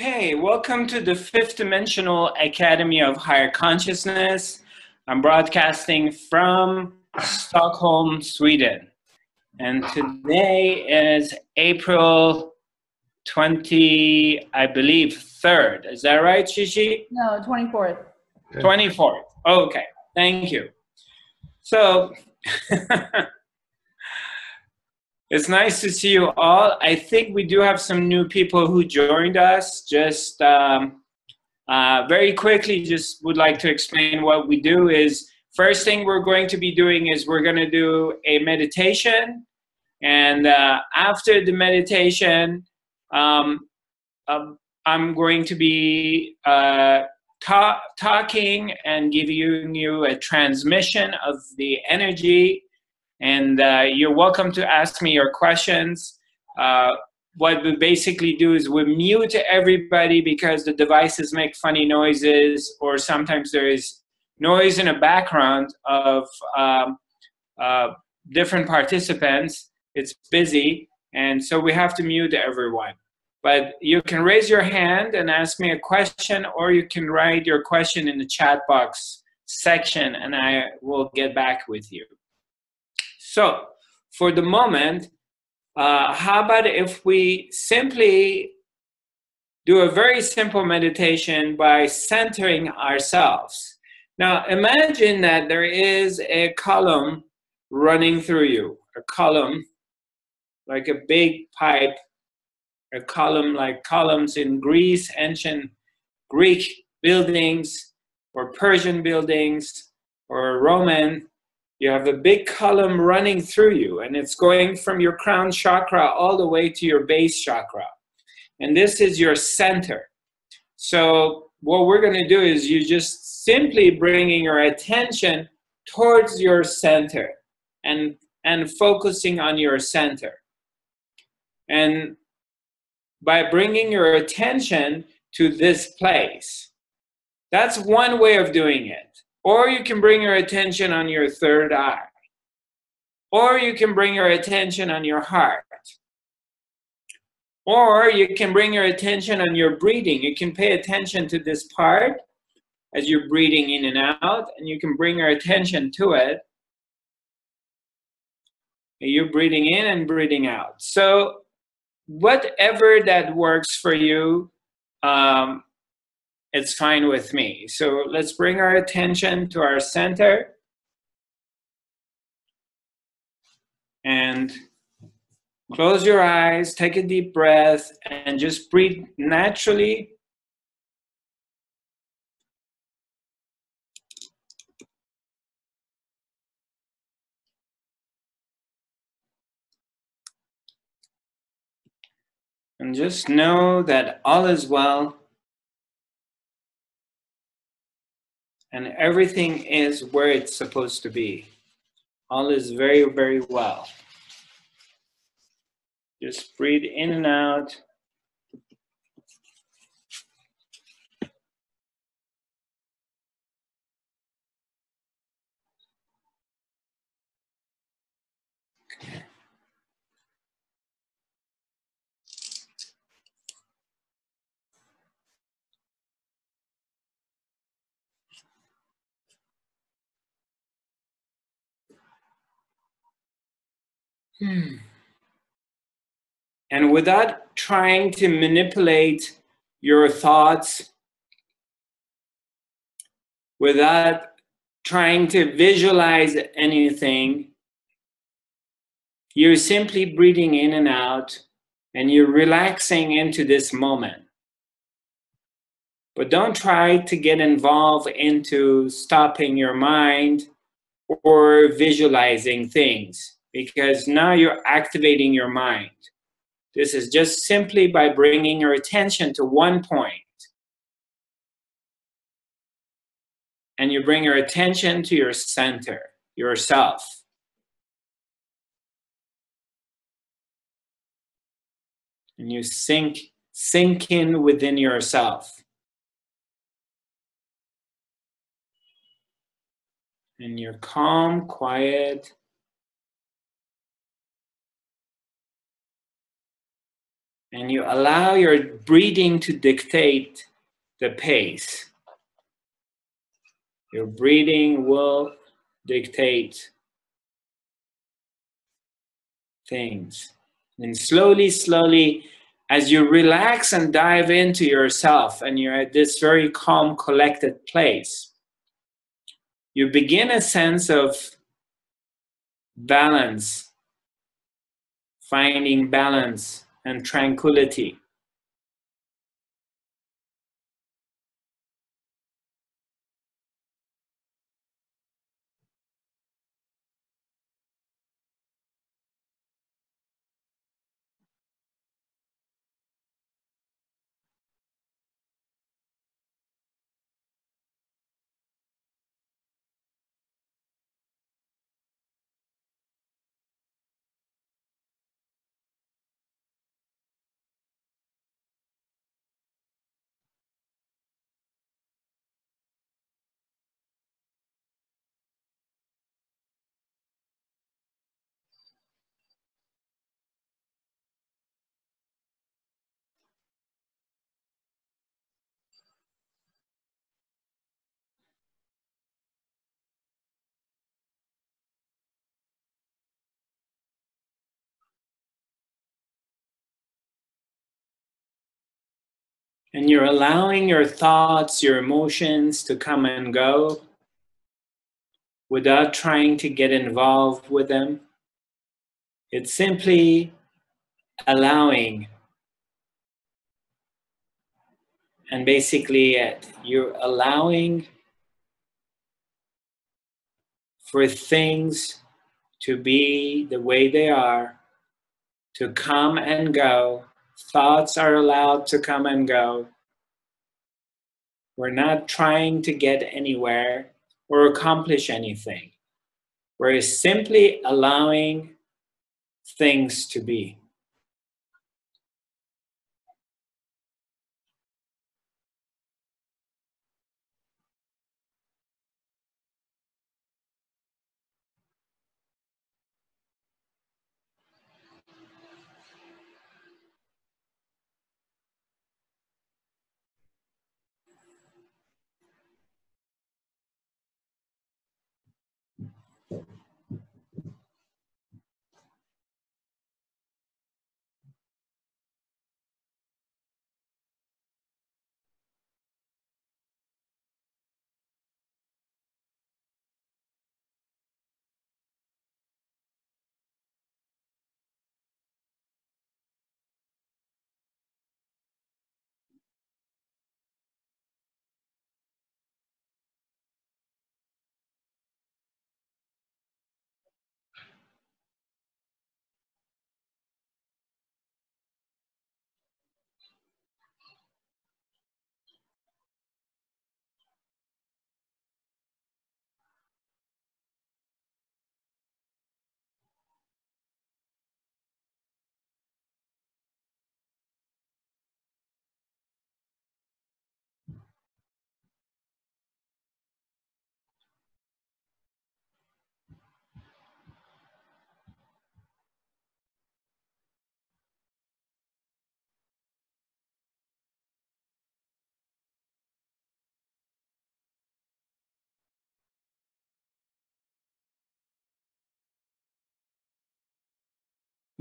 Okay, welcome to the Fifth Dimensional Academy of Higher Consciousness. I'm broadcasting from Stockholm, Sweden. And today is April 20, I believe, 3rd. Is that right, Shishi? No, 24th. 24th. Okay, thank you. So, it's nice to see you all. I think we do have some new people who joined us. Just very quickly, just would like to explain what we do is, first thing we're going to be doing is we're going to do a meditation. And after the meditation, I'm going to be talking and giving you a transmission of the energy. And you're welcome to ask me your questions. What we basically do is we mute everybody because the devices make funny noises, or sometimes there is noise in the background of different participants. It's busy, and so we have to mute everyone. But you can raise your hand and ask me a question, or you can write your question in the chat box section and I will get back with you. So, for the moment, how about if we simply do a very simple meditation by centering ourselves? Now, imagine that there is a column running through you, a column like a big pipe, a column like columns in Greece, ancient Greek buildings, or Persian buildings, or Roman. You have a big column running through you, and it's going from your crown chakra all the way to your base chakra. And this is your center. So what we're going to do is you just simply bringing your attention towards your center and focusing on your center. And by bringing your attention to this place, that's one way of doing it. Or you can bring your attention on your third eye. Or you can bring your attention on your heart. Or you can bring your attention on your breathing. You can pay attention to this part as you're breathing in and out, and you can bring your attention to it. You're breathing in and breathing out. So whatever that works for you, it's fine with me. So let's bring our attention to our center and close your eyes, take a deep breath, and just breathe naturally. And just know that all is well. And everything is where it's supposed to be. All is very, very well. Just breathe in and out. And without trying to manipulate your thoughts, without trying to visualize anything, you're simply breathing in and out, and you're relaxing into this moment. But don't try to get involved into stopping your mind or visualizing things, because now you're activating your mind. This is just simply by bringing your attention to one point. And you bring your attention to your center, yourself. And you sink in within yourself. And you're calm, quiet. And you allow your breathing to dictate the pace. Your breathing will dictate things. And slowly, slowly, as you relax and dive into yourself and you're at this very calm, collected place, you begin a sense of balance, finding balance and tranquility. And you're allowing your thoughts, your emotions to come and go without trying to get involved with them. It's simply allowing. And basically, you're allowing for things to be the way they are, to come and go. Thoughts are allowed to come and go. We're not trying to get anywhere or accomplish anything. We're simply allowing things to be.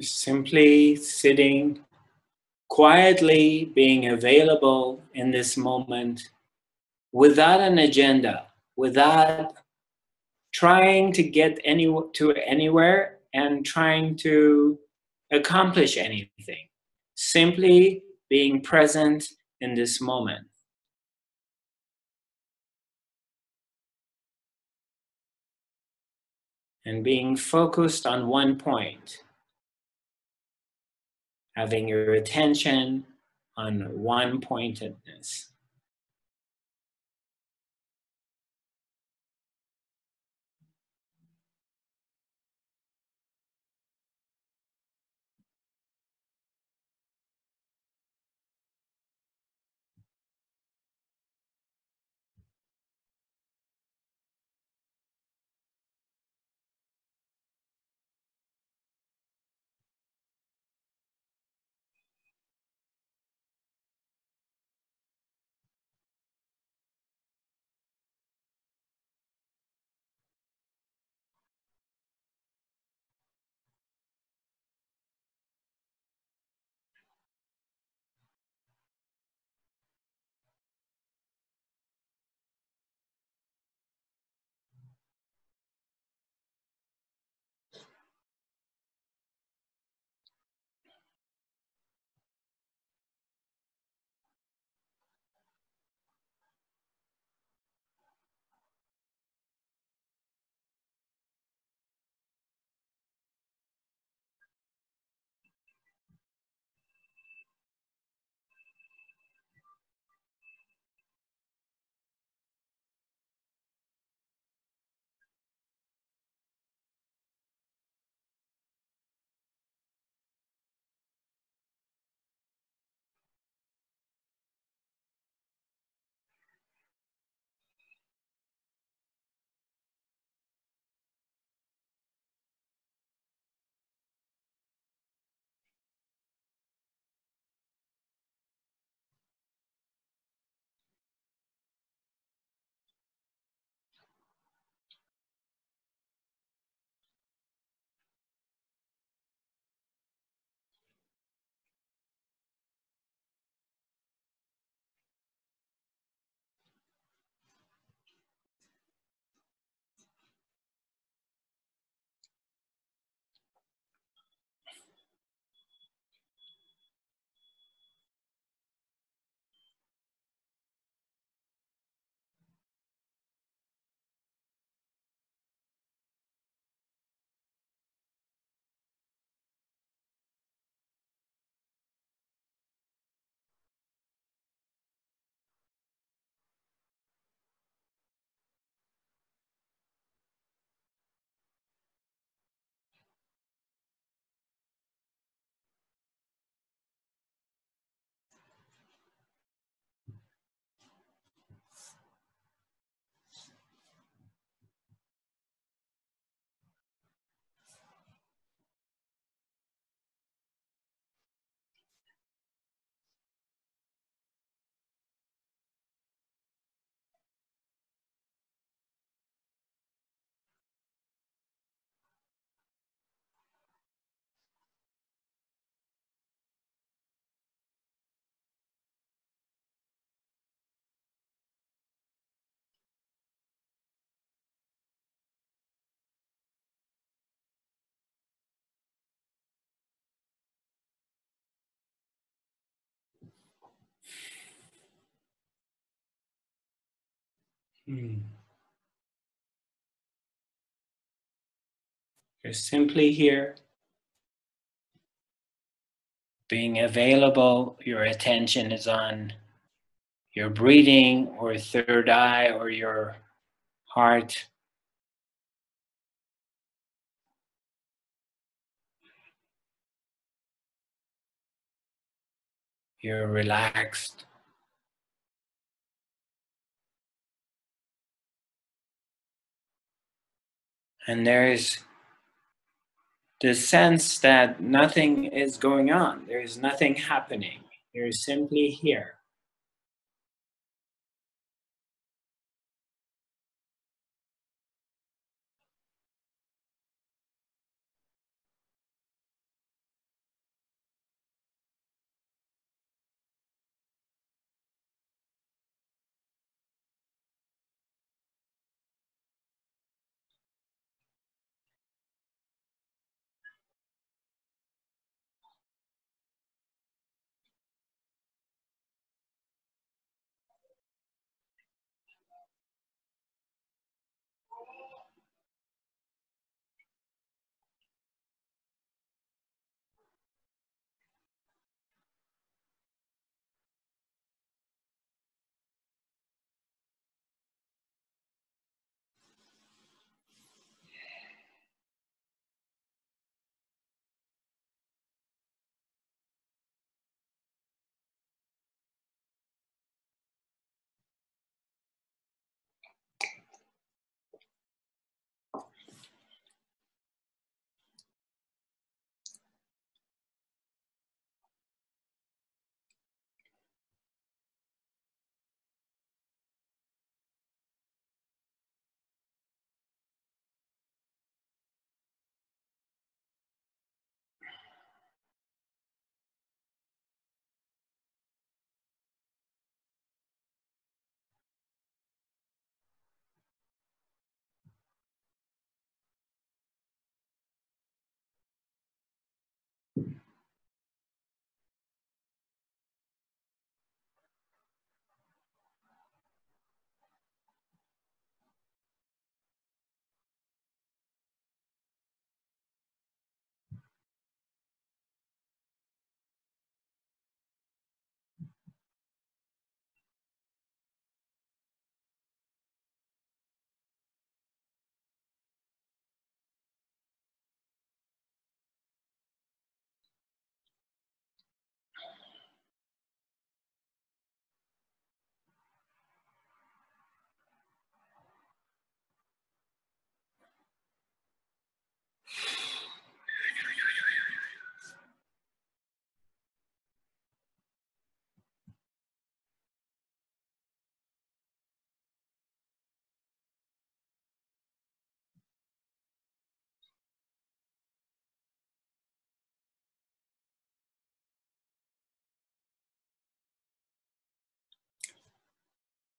Simply sitting quietly, being available in this moment without an agenda, without trying to get to anywhere and trying to accomplish anything. Simply being present in this moment. And being focused on one point. Having your attention on one pointedness. You're simply here, being available. Your attention is on your breathing or third eye or your heart. You're relaxed. And there is the sense that nothing is going on. There is nothing happening. You're simply here.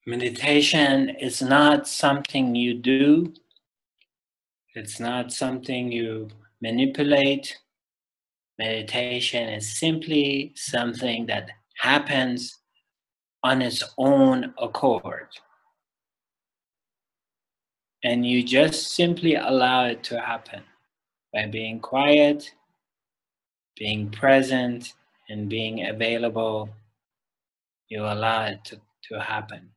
Meditation is not something you do. It's not something you manipulate. Meditation is simply something that happens on its own accord. And you just simply allow it to happen by being quiet, being present, and being available. You allow it to happen.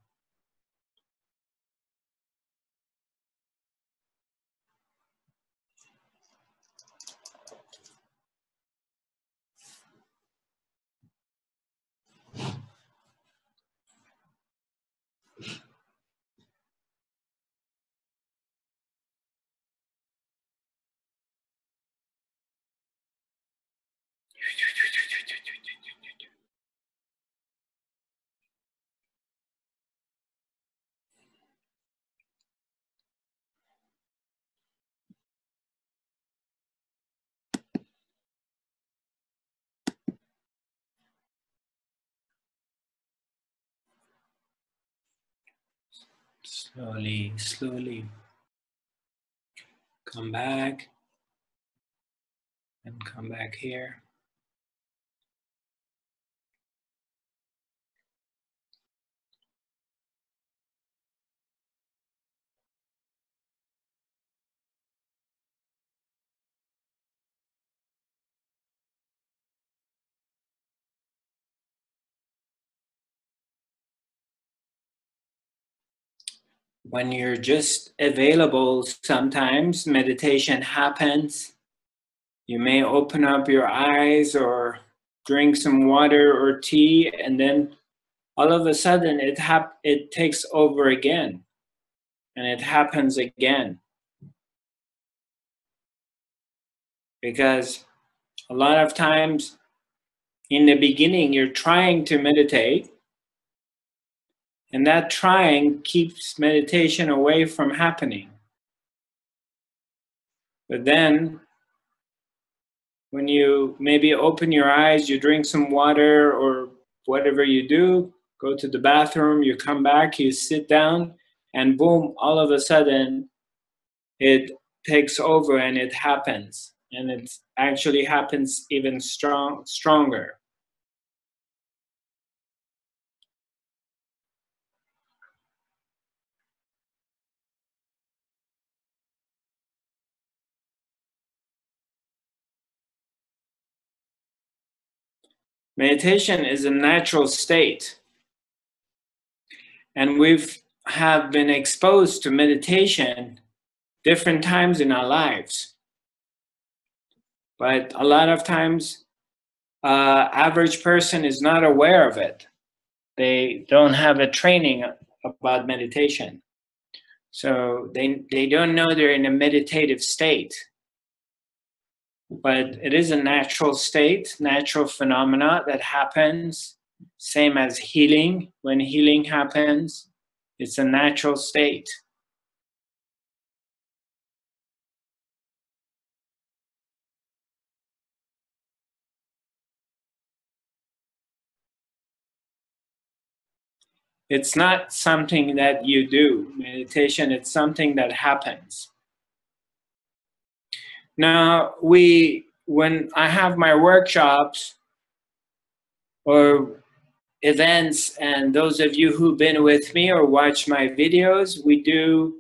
Slowly, slowly come back and come back here. when you're just available, sometimes meditation happens. You may open up your eyes or drink some water or tea, and then all of a sudden it takes over again, and it happens again. Because a lot of times in the beginning, you're trying to meditate, and that trying keeps meditation away from happening. But then, when you maybe open your eyes, you drink some water or whatever you do, go to the bathroom, you come back, you sit down, and boom, all of a sudden, it takes over and it happens. And it actually happens even stronger. Meditation is a natural state. And have been exposed to meditation different times in our lives. But a lot of times, average person is not aware of it. They don't have a training about meditation. So they don't know they're in a meditative state. But it is a natural state, natural phenomena that happens, same as healing. When healing happens, it's a natural state. It's not something that you do. Meditation, it's something that happens. Now, when I have my workshops or events, and those of you who've been with me or watch my videos, we do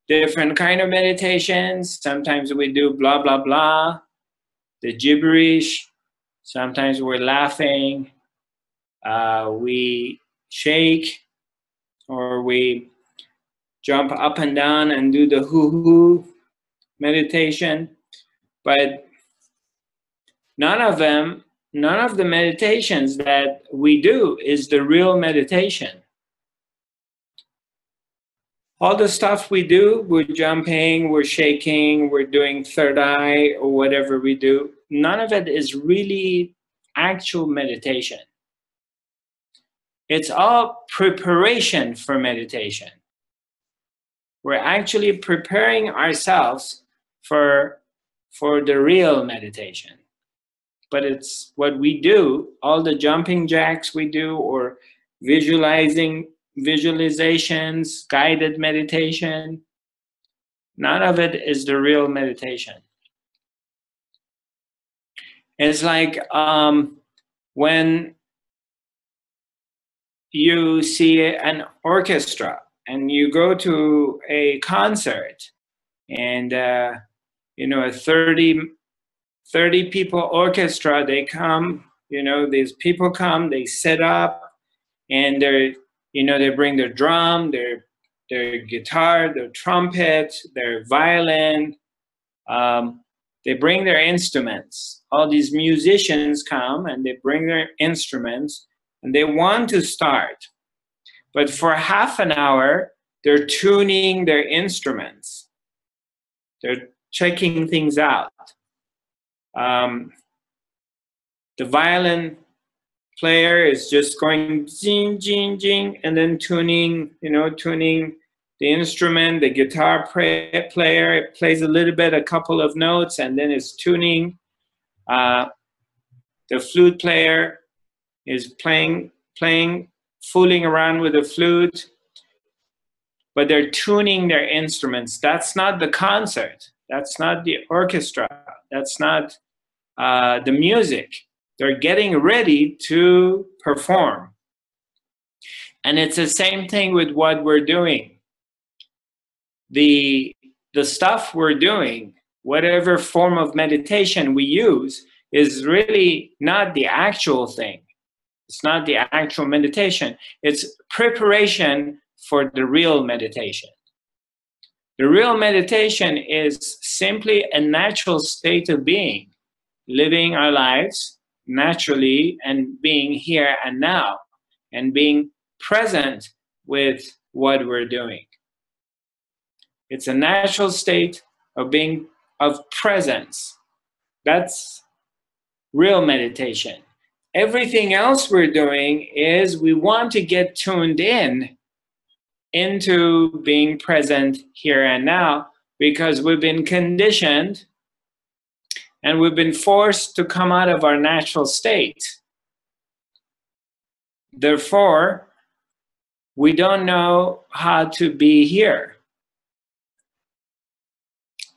different kind of meditations. Sometimes we do blah, blah, blah, the gibberish. Sometimes we're laughing. We shake, or we jump up and down and do the hoo-hoo meditation. But none of the meditations that we do is the real meditation. All the stuff we do, we're jumping, we're shaking, we're doing third eye or whatever we do, none of it is really actual meditation. It's all preparation for meditation. We're actually preparing ourselves for the real meditation. But it's what we do, all the jumping jacks we do, or visualizations, guided meditation, none of it is the real meditation. It's like when you see an orchestra and you go to a concert, and a 30 people orchestra, they come, these people come, they set up, and they bring their drum, their guitar, their trumpet, their violin, they bring their instruments. All these musicians come and they bring their instruments, and they want to start. But for half an hour, they're tuning their instruments. They're checking things out. The violin player is just going jing, jing, jing, and then tuning the instrument. The guitar player plays a little bit, a couple of notes, and then it's tuning. The flute player is playing, fooling around with the flute, but they're tuning their instruments. That's not the concert. That's not the orchestra. That's not the music. They're getting ready to perform. And it's the same thing with what we're doing. The stuff we're doing, whatever form of meditation we use, is really not the actual thing. It's not the actual meditation. It's preparation for the real meditation. The real meditation is simply a natural state of being, living our lives naturally and being here and now and being present with what we're doing. It's a natural state of being, of presence. That's real meditation. Everything else we're doing is we want to get tuned in into being present here and now because we've been conditioned and we've been forced to come out of our natural state. Therefore, we don't know how to be here.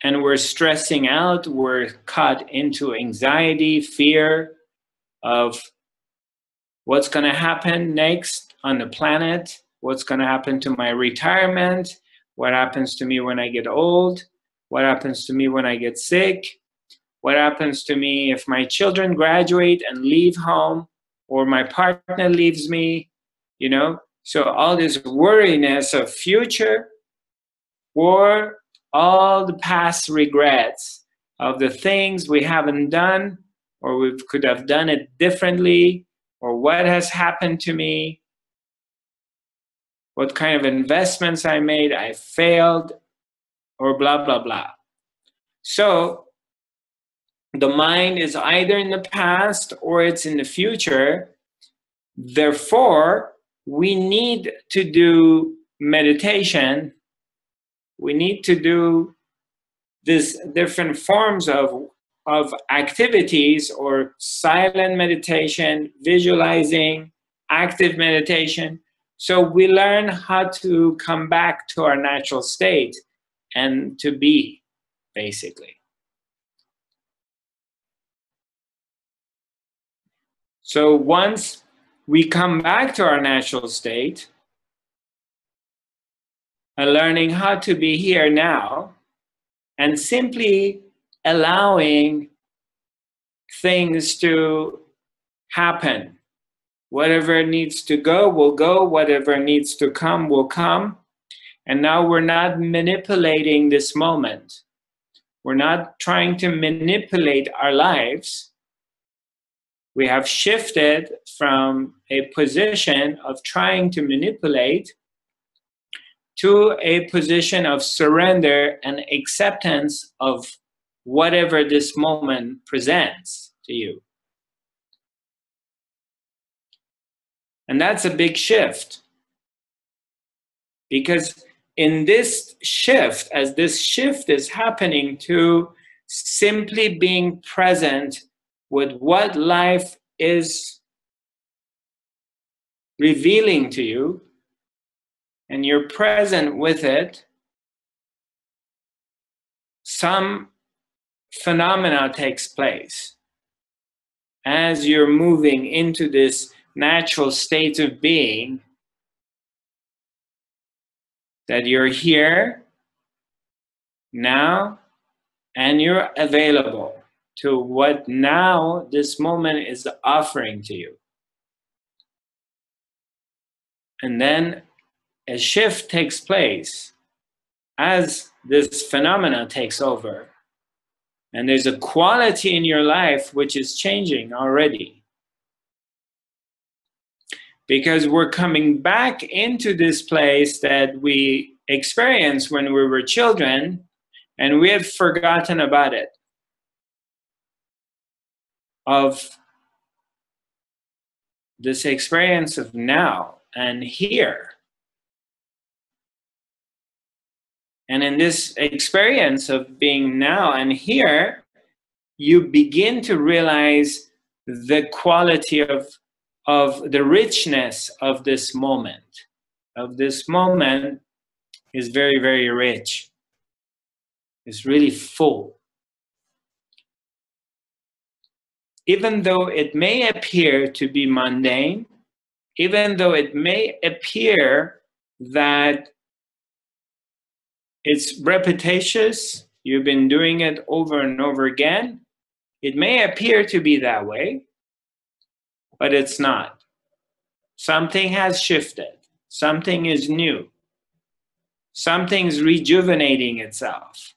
And we're stressing out, we're caught into anxiety, fear of what's going to happen next on the planet, what's going to happen to my retirement, what happens to me when I get old, what happens to me when I get sick, what happens to me if my children graduate and leave home, or my partner leaves me, you know? So all this worriness of future, or all the past regrets of the things we haven't done, or we could have done it differently, or what has happened to me, what kind of investments I made, I failed, or blah, blah, blah. So the mind is either in the past or it's in the future. Therefore, we need to do meditation. We need to do these different forms of activities, or silent meditation, visualizing, active meditation. So we learn how to come back to our natural state and to be, basically. So once we come back to our natural state, and learning how to be here now, and simply allowing things to happen. Whatever needs to go will go, whatever needs to come will come. And now we're not manipulating this moment. We're not trying to manipulate our lives. We have shifted from a position of trying to manipulate to a position of surrender and acceptance of whatever this moment presents to you. And that's a big shift. Because in this shift, as this shift is happening to simply being present with what life is revealing to you, and you're present with it, some phenomena takes place. As you're moving into this natural state of being, that you're here now and you're available to what now this moment is offering to you. And then a shift takes place as this phenomena takes over. And there's a quality in your life which is changing already. Because we're coming back into this place that we experienced when we were children, and we have forgotten about it. Of this experience of now and here. And in this experience of being now and here, you begin to realize the quality of the richness of this moment. Of this moment is very, very rich. It's really full. Even though it may appear to be mundane, even though it may appear that it's repetitious, you've been doing it over and over again, it may appear to be that way, but it's not. Something has shifted. Something is new. Something's rejuvenating itself.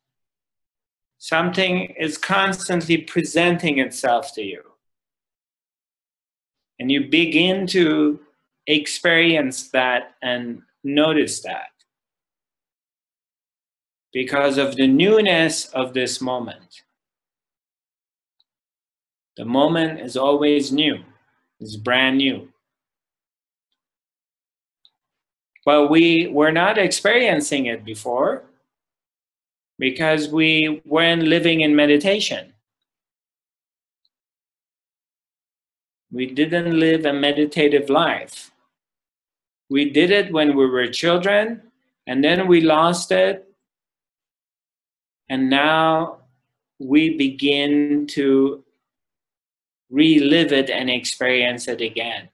Something is constantly presenting itself to you. And you begin to experience that and notice that because of the newness of this moment. The moment is always new. It's brand new. But we were not experiencing it before because we weren't living in meditation. We didn't live a meditative life. We did it when we were children, and then we lost it. And now we begin to relive it and experience it again.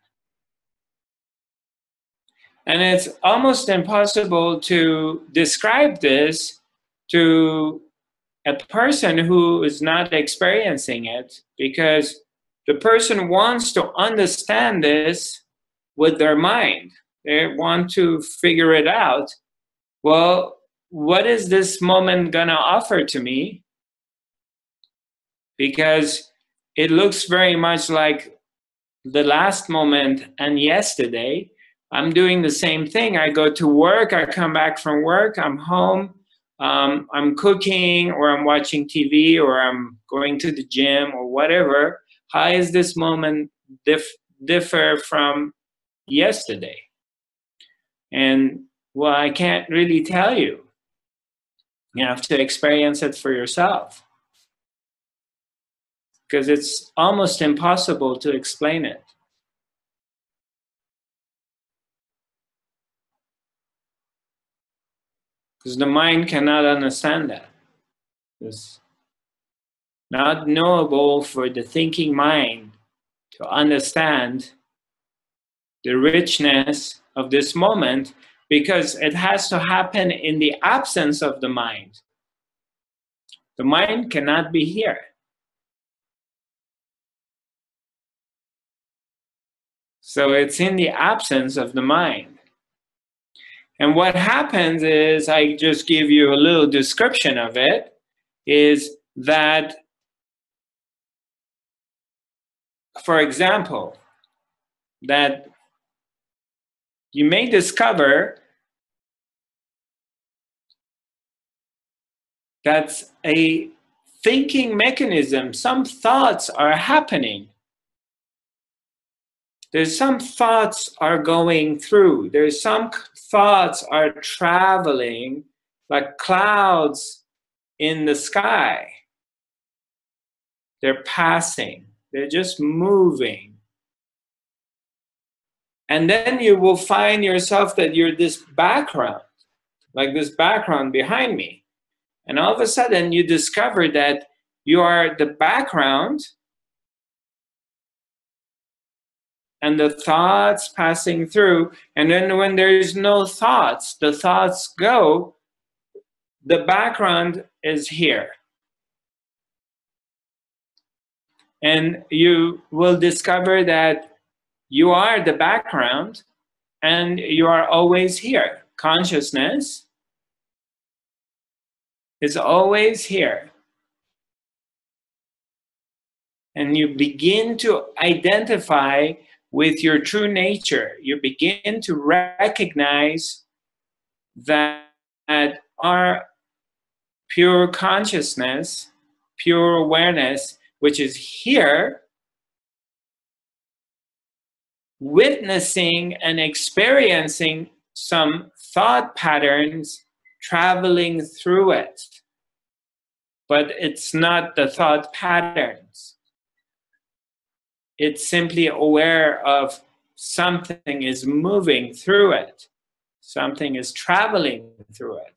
And it's almost impossible to describe this to a person who is not experiencing it, because the person wants to understand this with their mind. They want to figure it out. Well, what is this moment going to offer to me? Because it looks very much like the last moment and yesterday. I'm doing the same thing. I go to work, I come back from work, I'm home, I'm cooking, or I'm watching TV, or I'm going to the gym, or whatever. How is this moment differ from yesterday? And well, I can't really tell you. You have to experience it for yourself, because it's almost impossible to explain it. Because the mind cannot understand that. It's not knowable for the thinking mind to understand the richness of this moment, because it has to happen in the absence of the mind. The mind cannot be here. So it's in the absence of the mind. And what happens is, I just give you a little description of it, is that, for example, that you may discover that's a thinking mechanism. Some thoughts are happening. There's some thoughts are going through. There's some thoughts are traveling like clouds in the sky. They're passing. They're just moving. And then you will find yourself that you're this background, like this background behind me. And all of a sudden you discover that you are the background, and the thoughts passing through. And then when there's no thoughts, the thoughts go, the background is here. And you will discover that you are the background and you are always here. Consciousness is always here. And you begin to identify with your true nature. You begin to recognize that our pure consciousness, pure awareness, which is here, witnessing and experiencing some thought patterns traveling through it. But it's not the thought patterns. It's simply aware of something is moving through it. Something is traveling through it.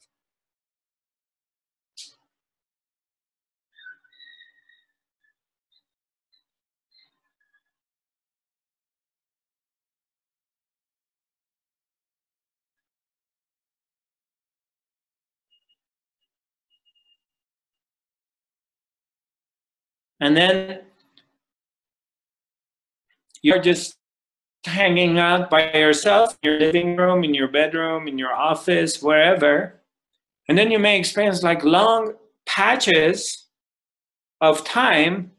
And then you're just hanging out by yourself in your living room, in your bedroom, in your office, wherever. And then you may experience like long patches of time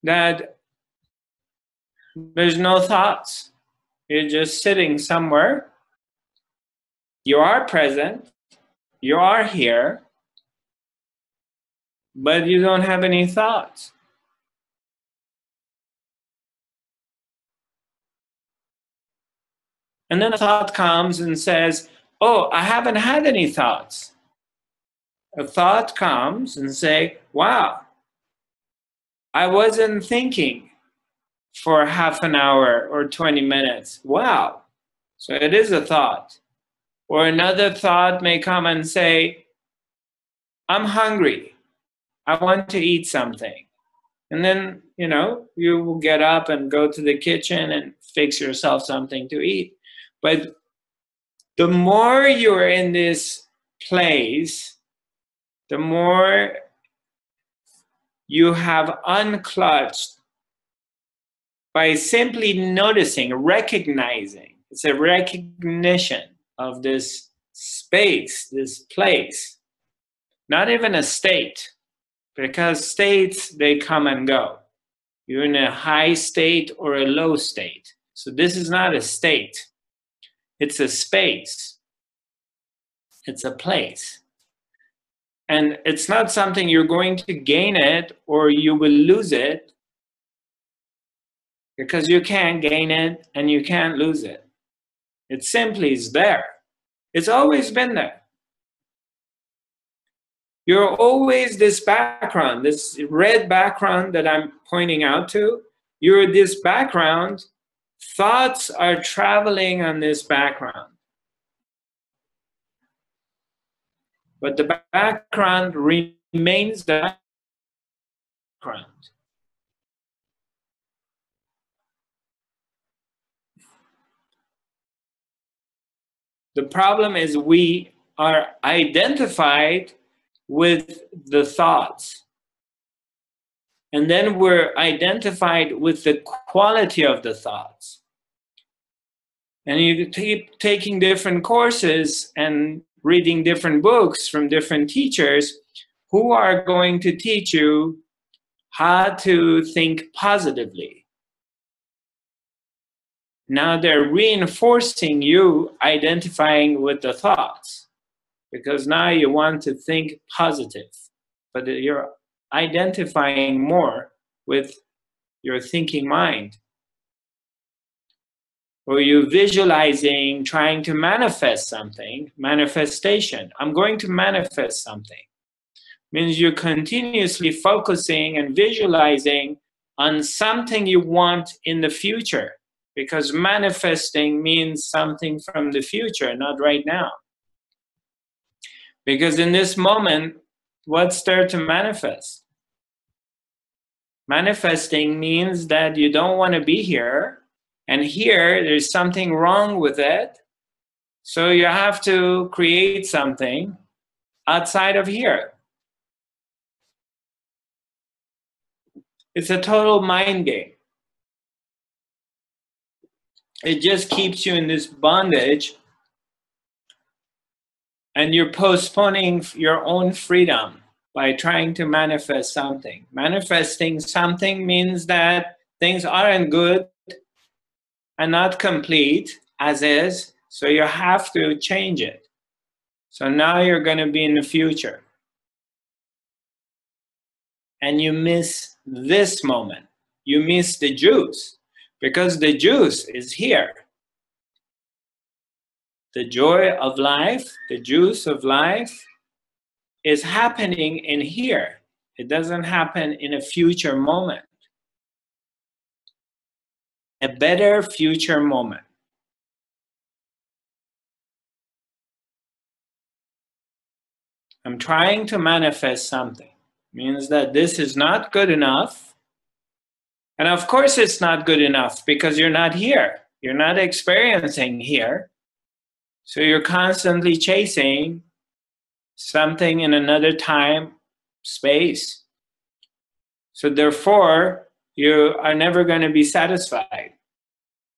that there's no thoughts. You're just sitting somewhere. You are present. You are here. But you don't have any thoughts. And then a thought comes and says, oh, I haven't had any thoughts. A thought comes and say, wow, I wasn't thinking for half an hour or 20 minutes. Wow. So it is a thought. Or another thought may come and say, I'm hungry. I want to eat something. And then, you will get up and go to the kitchen and fix yourself something to eat. But the more you're in this place, the more you have unclutched by simply noticing, recognizing. It's a recognition of this space, this place. Not even a state, because states, they come and go. You're in a high state or a low state. So this is not a state. It's a space. It's a place. And it's not something you're going to gain it or you will lose it, because you can't gain it and you can't lose it. It simply is there. It's always been there. You're always this background, this red background that I'm pointing out to. You're this background. Thoughts are traveling on this background. But the background remains the background. The problem is we are identified with the thoughts. And then we're identified with the quality of the thoughts. And you keep taking different courses and reading different books from different teachers who are going to teach you how to think positively. Now they're reinforcing you identifying with the thoughts, because now you want to think positive, but you're identifying more with your thinking mind. Or you're visualizing, trying to manifest something, manifestation. I'm going to manifest something. Means you're continuously focusing and visualizing on something you want in the future, because manifesting means something from the future, not right now. Because in this moment, what's there to manifest? Manifesting means that you don't want to be here, and here there's something wrong with it. So you have to create something outside of here. It's a total mind game. It just keeps you in this bondage, and you're postponing your own freedom by trying to manifest something. Manifesting something means that things aren't good and not complete as is, so you have to change it. So now you're going to be in the future. And you miss this moment. You miss the juice, because the juice is here. The joy of life, the juice of life is happening in here. It doesn't happen in a future moment. A better future moment. I'm trying to manifest something. Means that this is not good enough. And of course it's not good enough, because you're not here. You're not experiencing here. So you're constantly chasing something in another time, space. So therefore, you are never going to be satisfied.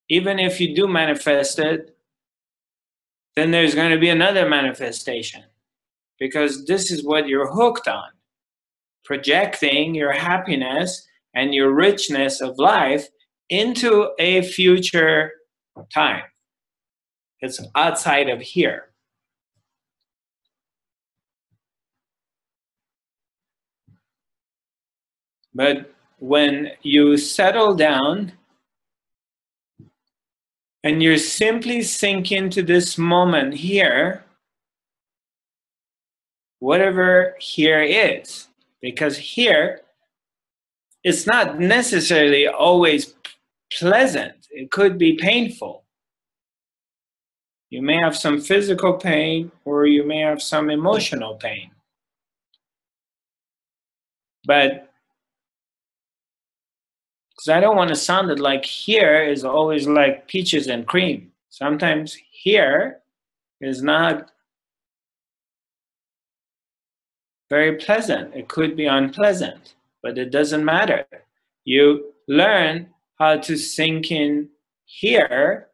Even if you do manifest it, then there's going to be another manifestation. because this is what you're hooked on. Projecting your happiness and your richness of life into a future time. It's outside of here. But when you settle down and you simply sink into this moment here, whatever here is, because here it's not necessarily always pleasant. It could be painful. You may have some physical pain or you may have some emotional pain. But because I don't want to sound it like here is always like peaches and cream. Sometimes here is not very pleasant. It could be unpleasant, but it doesn't matter. You learn how to sink in here,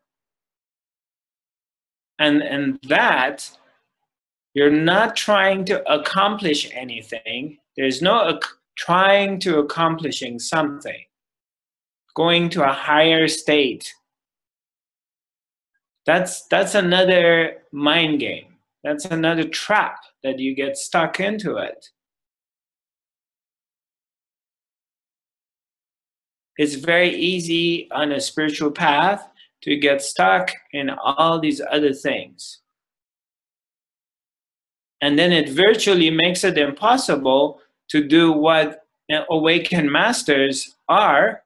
and that you're not trying to accomplish anything. There's no trying to accomplishing something. Going to a higher state. That's another mind game. That's another trap that you get stuck into it. It's very easy on a spiritual path to get stuck in all these other things. And then it virtually makes it impossible to do what awakened masters are.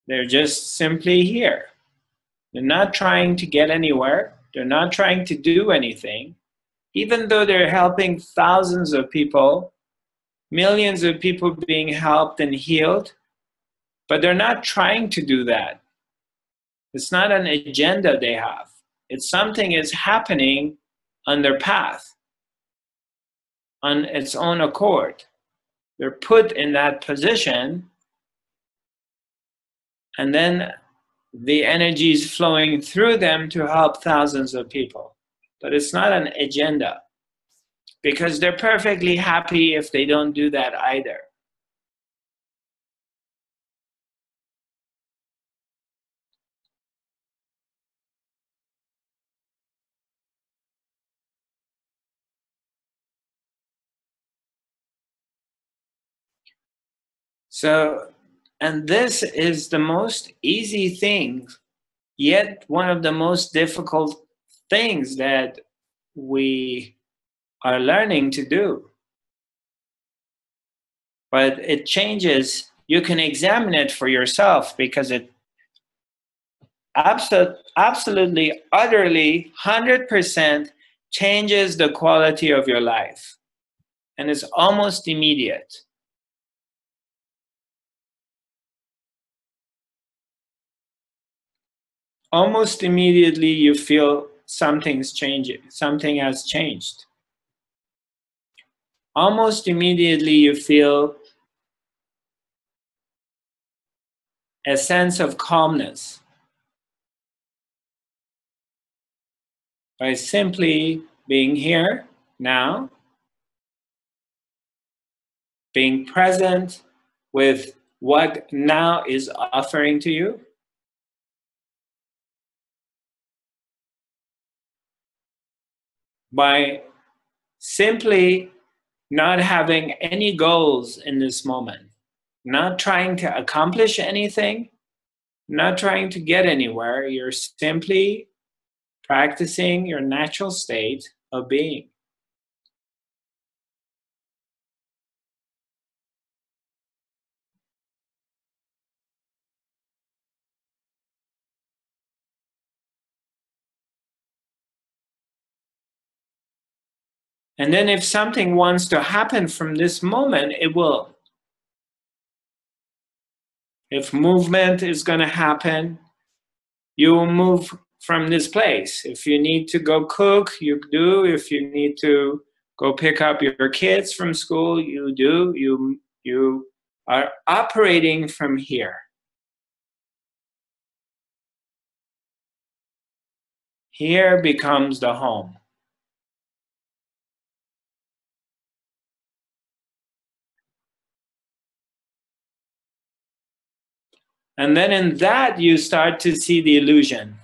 They're just simply here. They're not trying to get anywhere. They're not trying to do anything. Even though they're helping thousands of people, millions of people being helped and healed, but they're not trying to do that. It's not an agenda they have. It's something is happening on their path, on its own accord. They're put in that position, and then the energy is flowing through them to help thousands of people. But it's not an agenda, because they're perfectly happy if they don't do that either. So, and this is the most easy thing, yet one of the most difficult things that we are learning to do. But it changes. You can examine it for yourself, because it absolutely, utterly, 100% changes the quality of your life. And it's almost immediate. Almost immediately you feel something's changing, something has changed. Almost immediately you feel a sense of calmness by simply being here now, being present with what now is offering to you. By simply not having any goals in this moment, not trying to accomplish anything, not trying to get anywhere. You're simply practicing your natural state of being. And then if something wants to happen from this moment, it will. If movement is going to happen, you will move from this place. If you need to go cook, you do. If you need to go pick up your kids from school, you do. You are operating from here. Here becomes the home. And then in that, you start to see the illusion.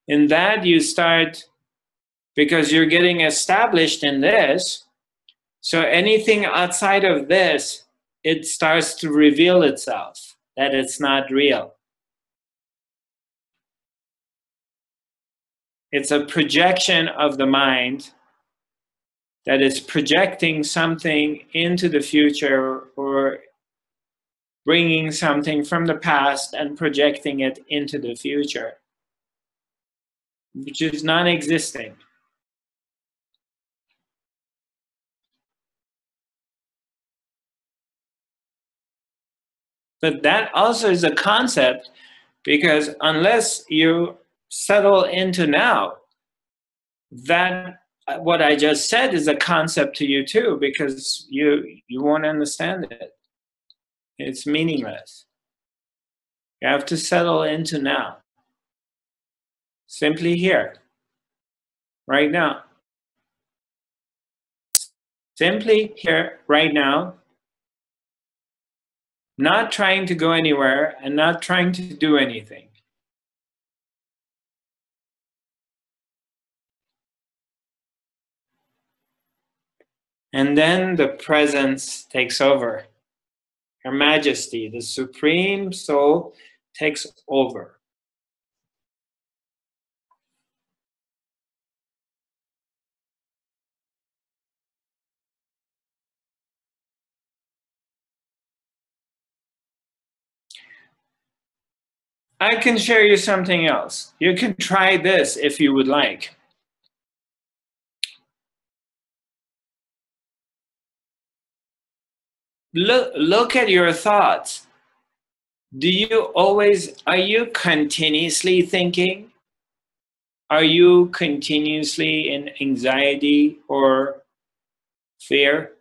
In that, you start, because you're getting established in this, so anything outside of this, it starts to reveal itself, that it's not real. It's a projection of the mind that is projecting something into the future or bringing something from the past and projecting it into the future, which is non-existing. But that also is a concept, because unless you settle into now, that what I just said is a concept to you too, because you won't understand it. It's meaningless. You have to settle into now. Simply here, right now. Simply here, right now. Not trying to go anywhere and not trying to do anything. And then the presence takes over. Her Majesty, the Supreme Soul, takes over. I can share you something else. You can try this if you would like. Look at your thoughts. Are you continuously thinking? Are you continuously in anxiety or fear?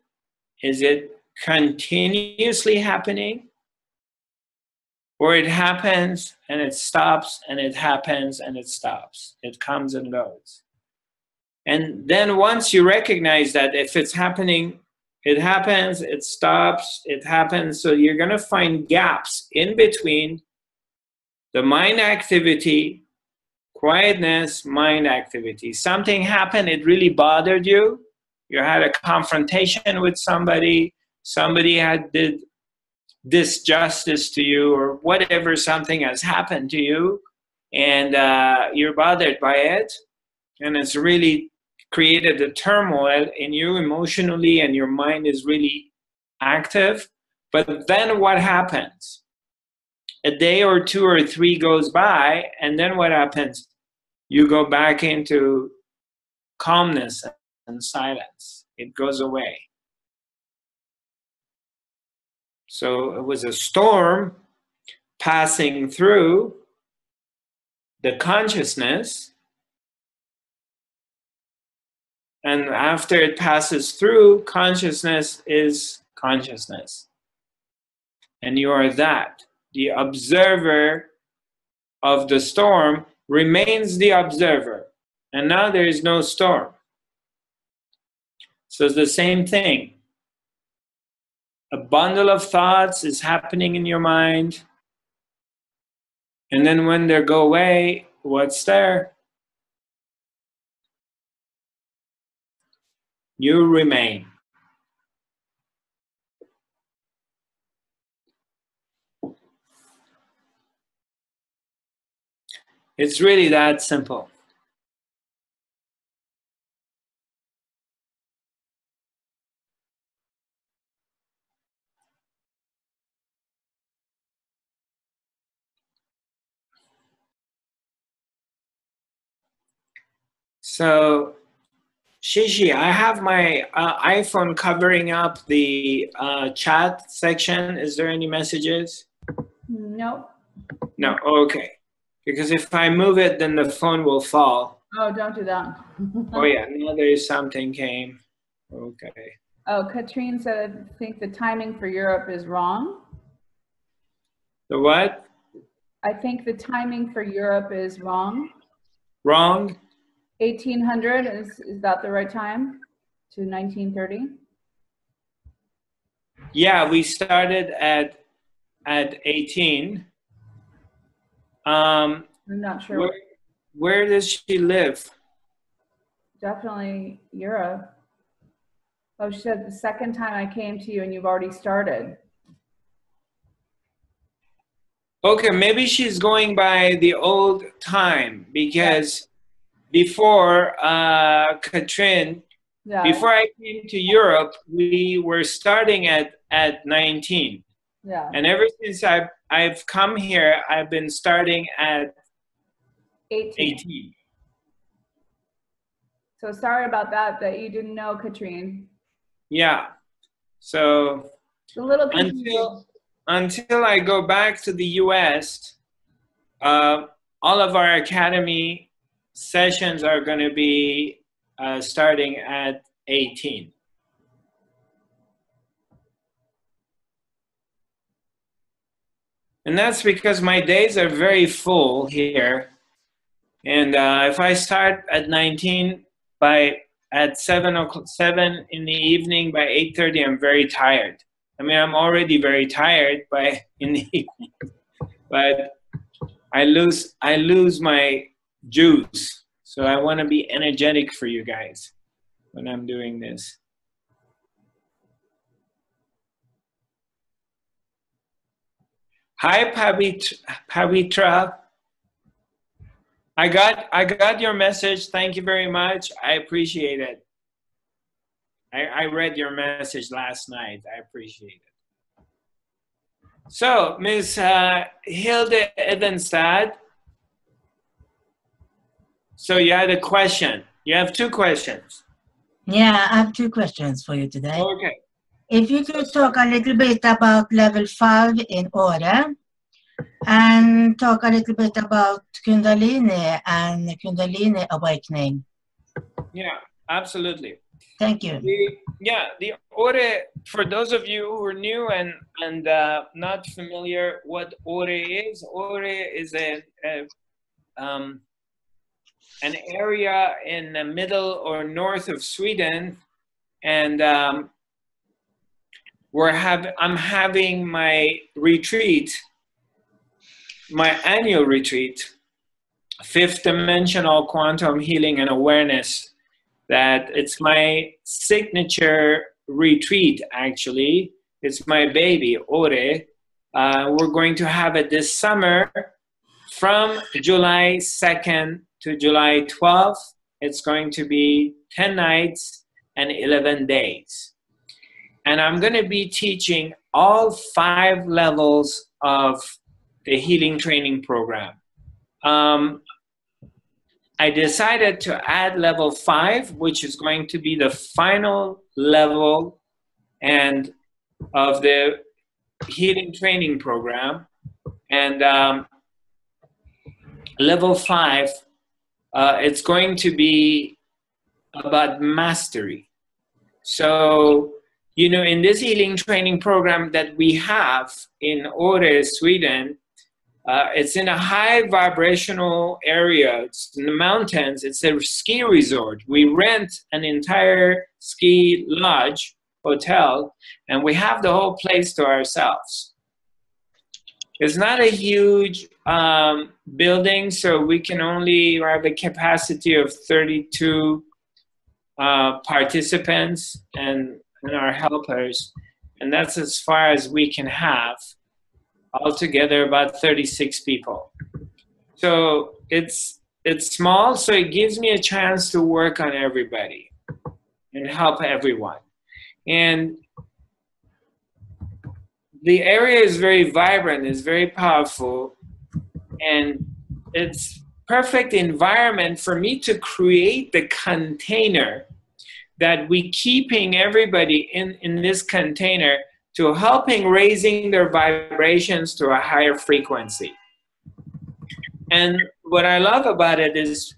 Is it continuously happening? Or it happens and it stops, and it happens and it stops. It comes and goes. And then once you recognize that if it's happening, it happens, it stops, it happens. So you're going to find gaps in between the mind activity, quietness, mind activity. Something happened, it really bothered you. You had a confrontation with somebody, somebody did disjustice to you, or whatever, something has happened to you, and you're bothered by it, and it's really created a turmoil in you emotionally, and your mind is really active. But then what happens? A day or two or three goes by, and then what happens? You go back into calmness and silence. It goes away. So it was a storm passing through the consciousness, and after it passes through, consciousness is consciousness. And you are that. The observer of the storm remains the observer. And now there is no storm. So it's the same thing. A bundle of thoughts is happening in your mind. And then when they go away, what's there? You remain. It's really that simple. So, Shishi, I have my iPhone covering up the chat section. Is there any messages? No. No, okay. Because if I move it, then the phone will fall. Oh, don't do that. Oh yeah, now there is something came. Okay. Oh, Katrine said, I think the timing for Europe is wrong. The what? I think the timing for Europe is wrong. Wrong? 1800, is that the right time? To 1930? Yeah, we started at 18. I'm not sure. Where does she live? Definitely Europe. Oh, she said the second time I came to you and you've already started. Okay, maybe she's going by the old time, because before Katrin, before I came to Europe, we were starting at 19. Yeah. And ever since I've come here, I've been starting at 18. So sorry about that you didn't know, Katrine. Yeah. So a little until I go back to the US, all of our academy sessions are going to be starting at 18. And that's because my days are very full here. And if I start at 19, at 7 in the evening, by 8:30, I'm very tired. I mean, I'm already very tired in the evening, but I lose my juice. So I want to be energetic for you guys when I'm doing this. Hi, Pavitra. I got your message. Thank you very much. I appreciate it. I read your message last night. I appreciate it. So, Ms. Hilde Edenstad. So you had a question. You have two questions. Yeah, I have two questions for you today. Okay. If you could talk a little bit about level 5 in Aura, and talk a little bit about Kundalini and Kundalini awakening. Yeah, absolutely. Thank you. The Ore, for those of you who are new and not familiar what Ore is an area in the middle or north of Sweden, and I'm having my retreat, my annual retreat, 5th dimensional quantum healing and awareness. That it's my signature retreat, actually. It's my baby, Ore. We're going to have it this summer from July 2nd to July 12th. It's going to be 10 nights and 11 days. And I'm going to be teaching all 5 levels of the healing training program. I decided to add level 5, which is going to be the final level and of the healing training program. And level 5, it's going to be about mastery. So, you know, in this healing training program that we have in Åre, Sweden, it's in a high vibrational area. It's in the mountains. It's a ski resort. We rent an entire ski lodge hotel, and we have the whole place to ourselves. It's not a huge building, so we can only have a capacity of 32 participants and our helpers, and that's as far as we can have. Altogether about 36 people. So it's small, so it gives me a chance to work on everybody and help everyone. And the area is very vibrant, it's very powerful, and it's perfect environment for me to create the container that we keeping everybody in this container to helping raising their vibrations to a higher frequency. And what I love about it is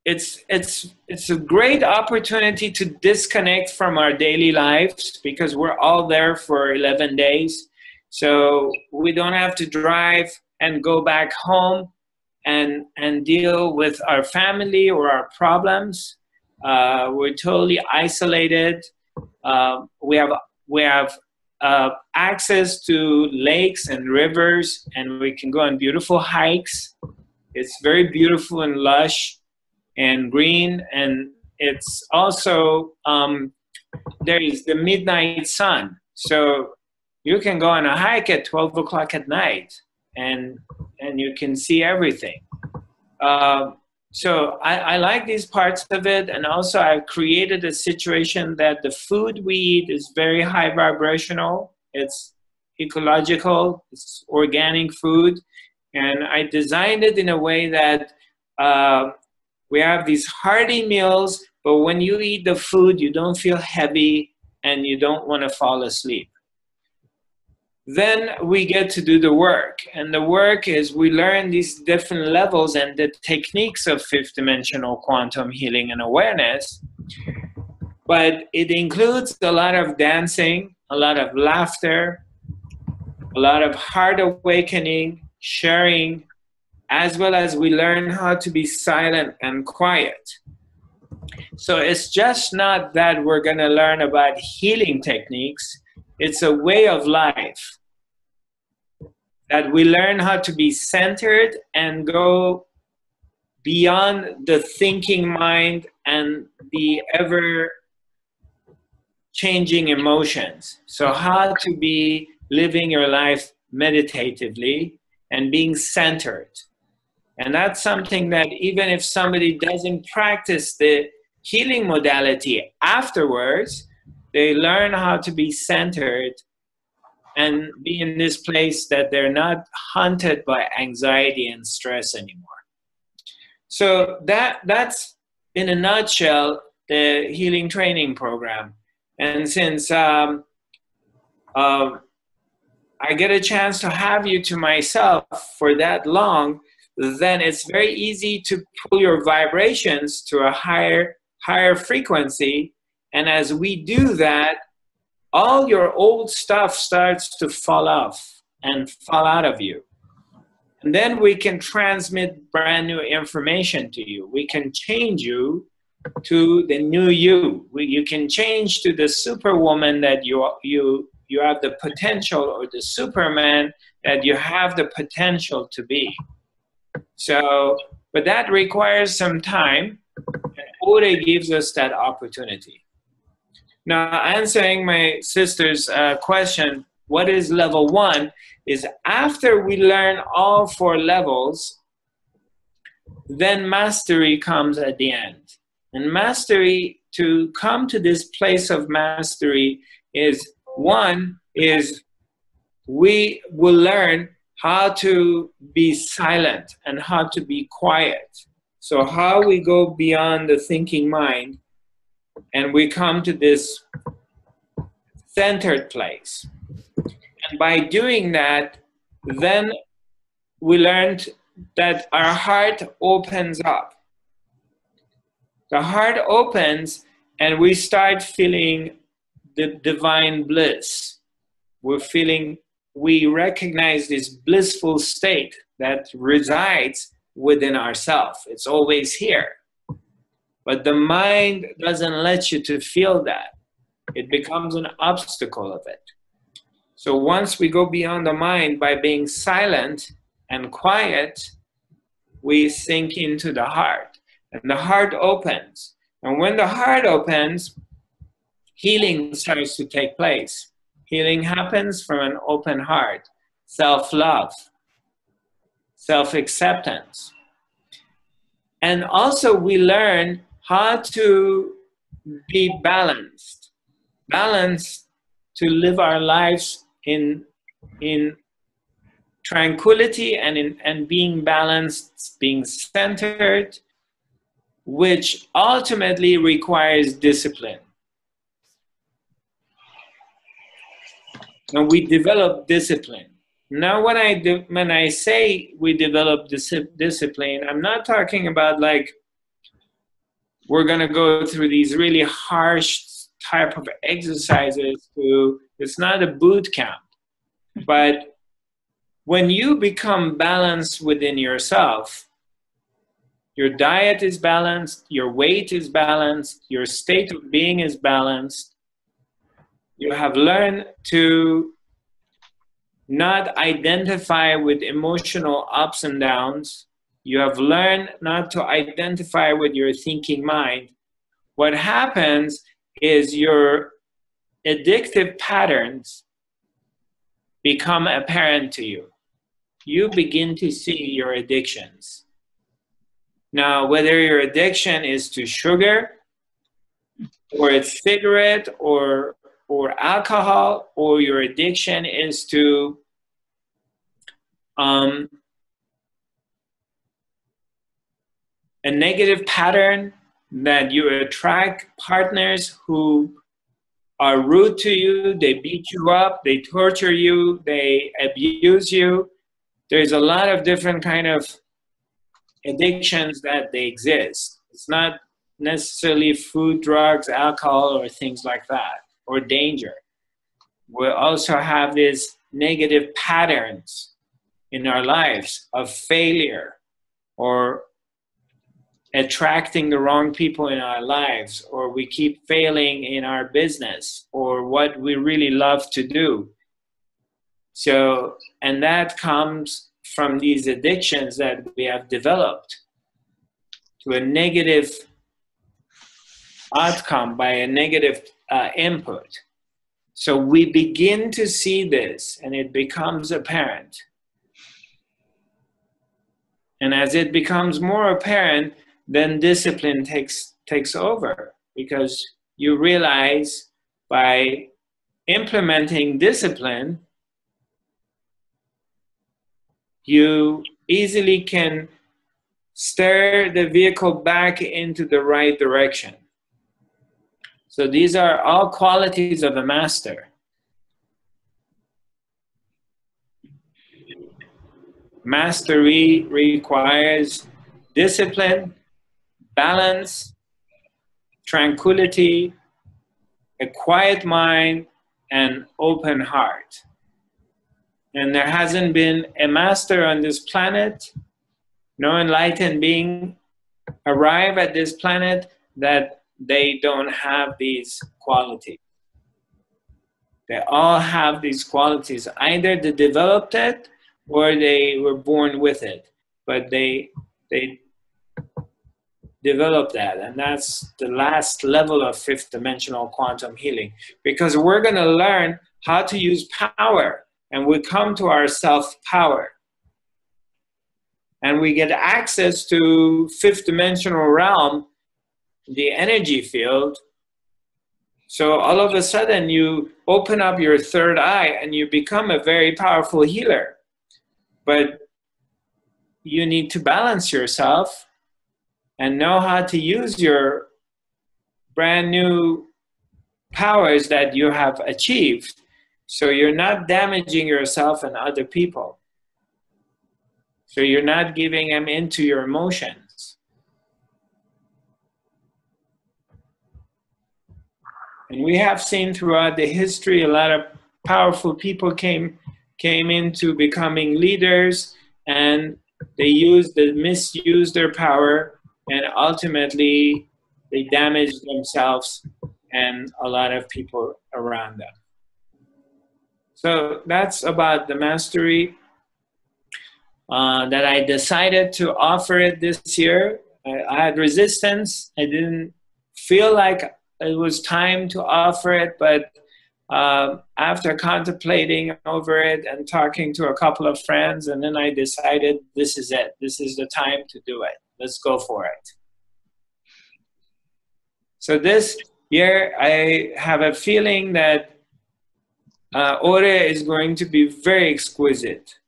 it's a great opportunity to disconnect from our daily lives, because we're all there for 11 days. So we don't have to drive and go back home and deal with our family or our problems. We're totally isolated. We have access to lakes and rivers, and we can go on beautiful hikes. It's very beautiful and lush and green, and it's also there is the midnight sun, so you can go on a hike at 12 o'clock at night, and you can see everything. So I like these parts of it, and also I've created a situation that the food we eat is very high vibrational. It's ecological, it's organic food, and I designed it in a way that we have these hearty meals, but when you eat the food, you don't feel heavy and you don't want to fall asleep. Then we get to do the work, and the work is we learn these different levels and the techniques of fifth dimensional quantum healing and awareness, but it includes a lot of dancing, a lot of laughter, a lot of heart awakening, sharing, as well as we learn how to be silent and quiet. So it's just not that we're going to learn about healing techniques. It's a way of life that we learn how to be centered and go beyond the thinking mind and the ever changing emotions. So how to be living your life meditatively and being centered. And that's something that even if somebody doesn't practice the healing modality afterwards, they learn how to be centered and be in this place that they're not haunted by anxiety and stress anymore. So that's in a nutshell the healing training program. And since I get a chance to have you to myself for that long, then it's very easy to pull your vibrations to a higher frequency. And as we do that, all your old stuff starts to fall off and fall out of you. And then we can transmit brand new information to you. We can change you to the new you. You can change to the superwoman that you have the potential, or the Superman that you have the potential to be. So, but that requires some time, and Ode gives us that opportunity. Now, answering my sister's question, what is level 1, is after we learn all 4 levels, then mastery comes at the end. And mastery, to come to this place of mastery, is one, is we will learn how to be silent and how to be quiet. So how we go beyond the thinking mind and we come to this centered place. And by doing that, then we learned that our heart opens up. The heart opens and we start feeling the divine bliss. We recognize this blissful state that resides within ourselves. It's always here. But the mind doesn't let you to feel that. It becomes an obstacle of it. So once we go beyond the mind by being silent and quiet, we sink into the heart. And the heart opens. And when the heart opens, healing starts to take place. Healing happens from an open heart, self-love, self-acceptance. And also we learn how to be balanced. Balanced to live our lives in tranquility and being balanced, being centered, which ultimately requires discipline. And we develop discipline. Now, when I say we develop discipline, I'm not talking about like we're going to go through these really harsh type of exercises. It's not a boot camp. But when you become balanced within yourself, your diet is balanced, your weight is balanced, your state of being is balanced, You have learned to not identify with emotional ups and downs. You have learned not to identify with your thinking mind. What happens is your addictive patterns become apparent to you. You begin to see your addictions. Now, whether your addiction is to sugar, or it's cigarette, or alcohol, or your addiction is to a negative pattern that you attract partners who are rude to you, they beat you up, they torture you, they abuse you. There's a lot of different kind of addictions that they exist. It's not necessarily food, drugs, alcohol, or things like that, or danger. We also have these negative patterns in our lives of failure, or attracting the wrong people in our lives, or we keep failing in our business, or what we really love to do. So, and that comes from these addictions that we have developed to a negative outcome by a negative input. So we begin to see this, and it becomes apparent. And as it becomes more apparent, then discipline takes over, because you realize by implementing discipline, you easily can steer the vehicle back into the right direction. So these are all qualities of a master. Mastery requires discipline, balance, tranquility, a quiet mind, and open heart. And there hasn't been a master on this planet, no enlightened being arrive at this planet that they don't have these qualities. They all have these qualities. Either they developed it or they were born with it, but they develop that, and that's the last level of fifth dimensional quantum healing, because we're going to learn how to use power, and we come to our self-power, and we get access to fifth dimensional realm, the energy field. So all of a sudden you open up your third eye and you become a very powerful healer, but you need to balance yourself and know how to use your brand new powers that you have achieved, so you're not damaging yourself and other people. So you're not giving them into your emotions. And we have seen throughout the history a lot of powerful people came into becoming leaders, and they misused their power, and ultimately they damaged themselves and a lot of people around them. So that's about the mastery that I decided to offer it this year. I had resistance. I didn't feel like it was time to offer it, but after contemplating over it and talking to a couple of friends, and then I decided this is it. This is the time to do it. Let's go for it. So this year, I have a feeling that Ore is going to be very exquisite.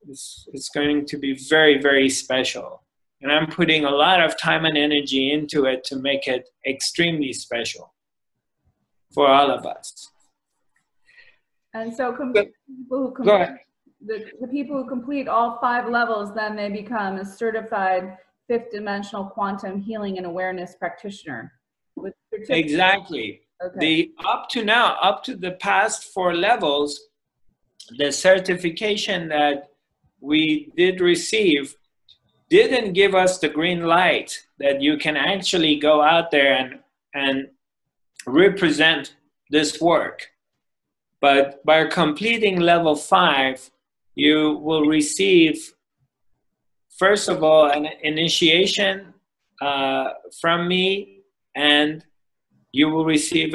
It's going to be very, very special. And I'm putting a lot of time and energy into it to make it extremely special for all of us. And so the people who complete all 5 levels, then they become a certified fifth dimensional quantum healing and awareness practitioner. Exactly. Okay. Up to the past 4 levels, the certification that we did receive didn't give us the green light that you can actually go out there and represent this work. But by completing level 5, you will receive, first of all, an initiation from me, and you will receive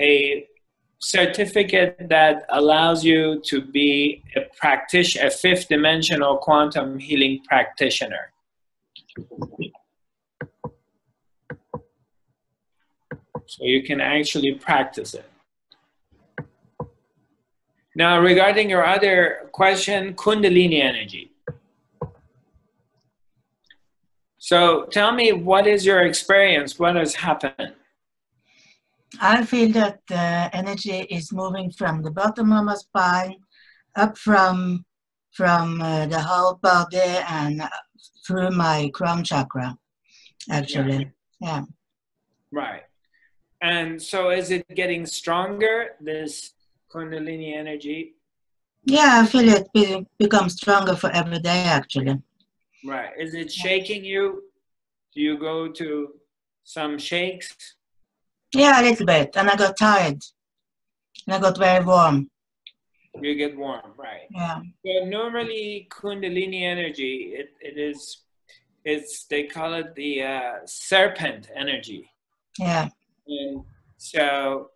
a certificate that allows you to be a practitioner, a 5th dimensional quantum healing practitioner. So you can actually practice it. Now, regarding your other question, kundalini energy. So tell me, what is your experience? What has happened? I feel that the energy is moving from the bottom of my spine up from the whole body and through my crown chakra, actually. Yeah. Right. And so is it getting stronger, this kundalini energy? Yeah, I feel it becomes stronger for every day, actually. Right. Is it shaking you? Do you go to some shakes? Yeah, a little bit. And I got tired. And I got very warm. You get warm, right? Yeah. So normally kundalini energy, they call it the serpent energy. Yeah. And so,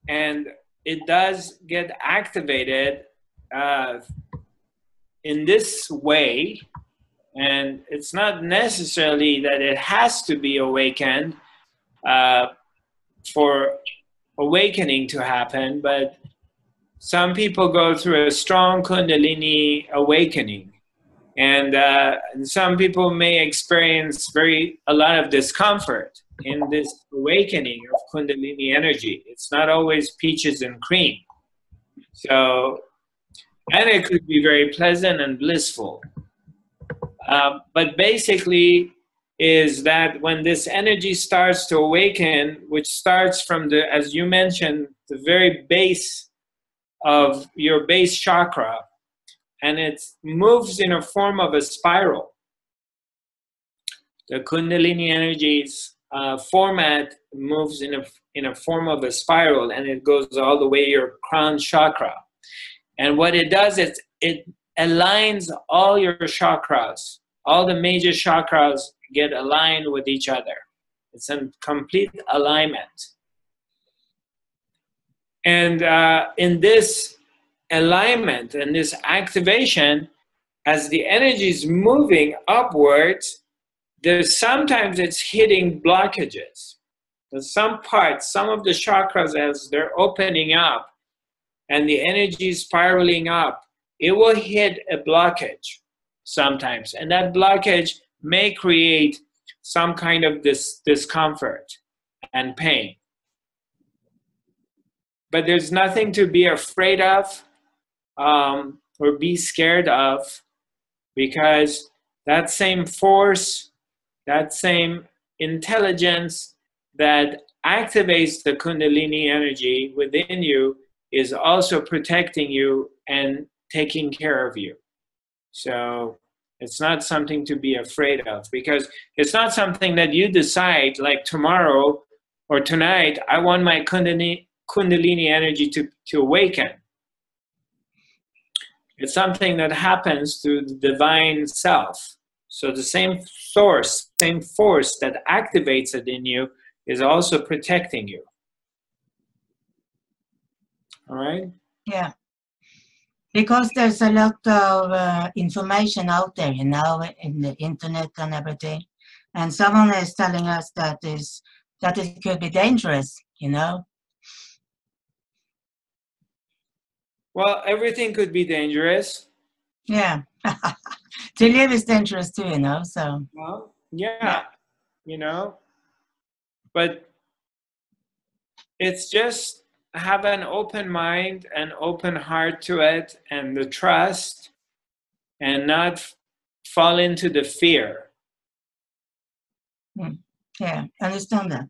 and it does get activated in this way, and it's not necessarily that it has to be awakened for awakening to happen, but some people go through a strong kundalini awakening, and some people may experience a lot of discomfort in this awakening of kundalini energy. It's not always peaches and cream. So, and it could be very pleasant and blissful. But basically is that when this energy starts to awaken, which starts from the, as you mentioned, the very base of your base chakra, and it moves in a form of a spiral. The kundalini energies format moves in a form of a spiral, and it goes all the way your crown chakra. And what it does is it aligns all your chakras. All the major chakras get aligned with each other. It's a complete alignment. And in this alignment and this activation, as the energy is moving upwards, sometimes it's hitting blockages. There's some parts, some of the chakras, as they're opening up and the energy is spiraling up, it will hit a blockage sometimes. And that blockage may create some kind of discomfort and pain. But there's nothing to be afraid of or be scared of, because that same force, that same intelligence that activates the kundalini energy within you is also protecting you and taking care of you. So it's not something to be afraid of, because it's not something that you decide like tomorrow or tonight, I want my kundalini energy to awaken. It's something that happens through the divine self. So the same source, same force that activates it in you is also protecting you. All right? Yeah. Because there's a lot of information out there, you know, in the internet and everything. And someone is telling us that it could be dangerous, you know. Well, everything could be dangerous. Yeah. To live is dangerous too, you know, so. Well, yeah, you know. But it's just have an open mind and open heart to it, and the trust, and not fall into the fear. Yeah, understand that.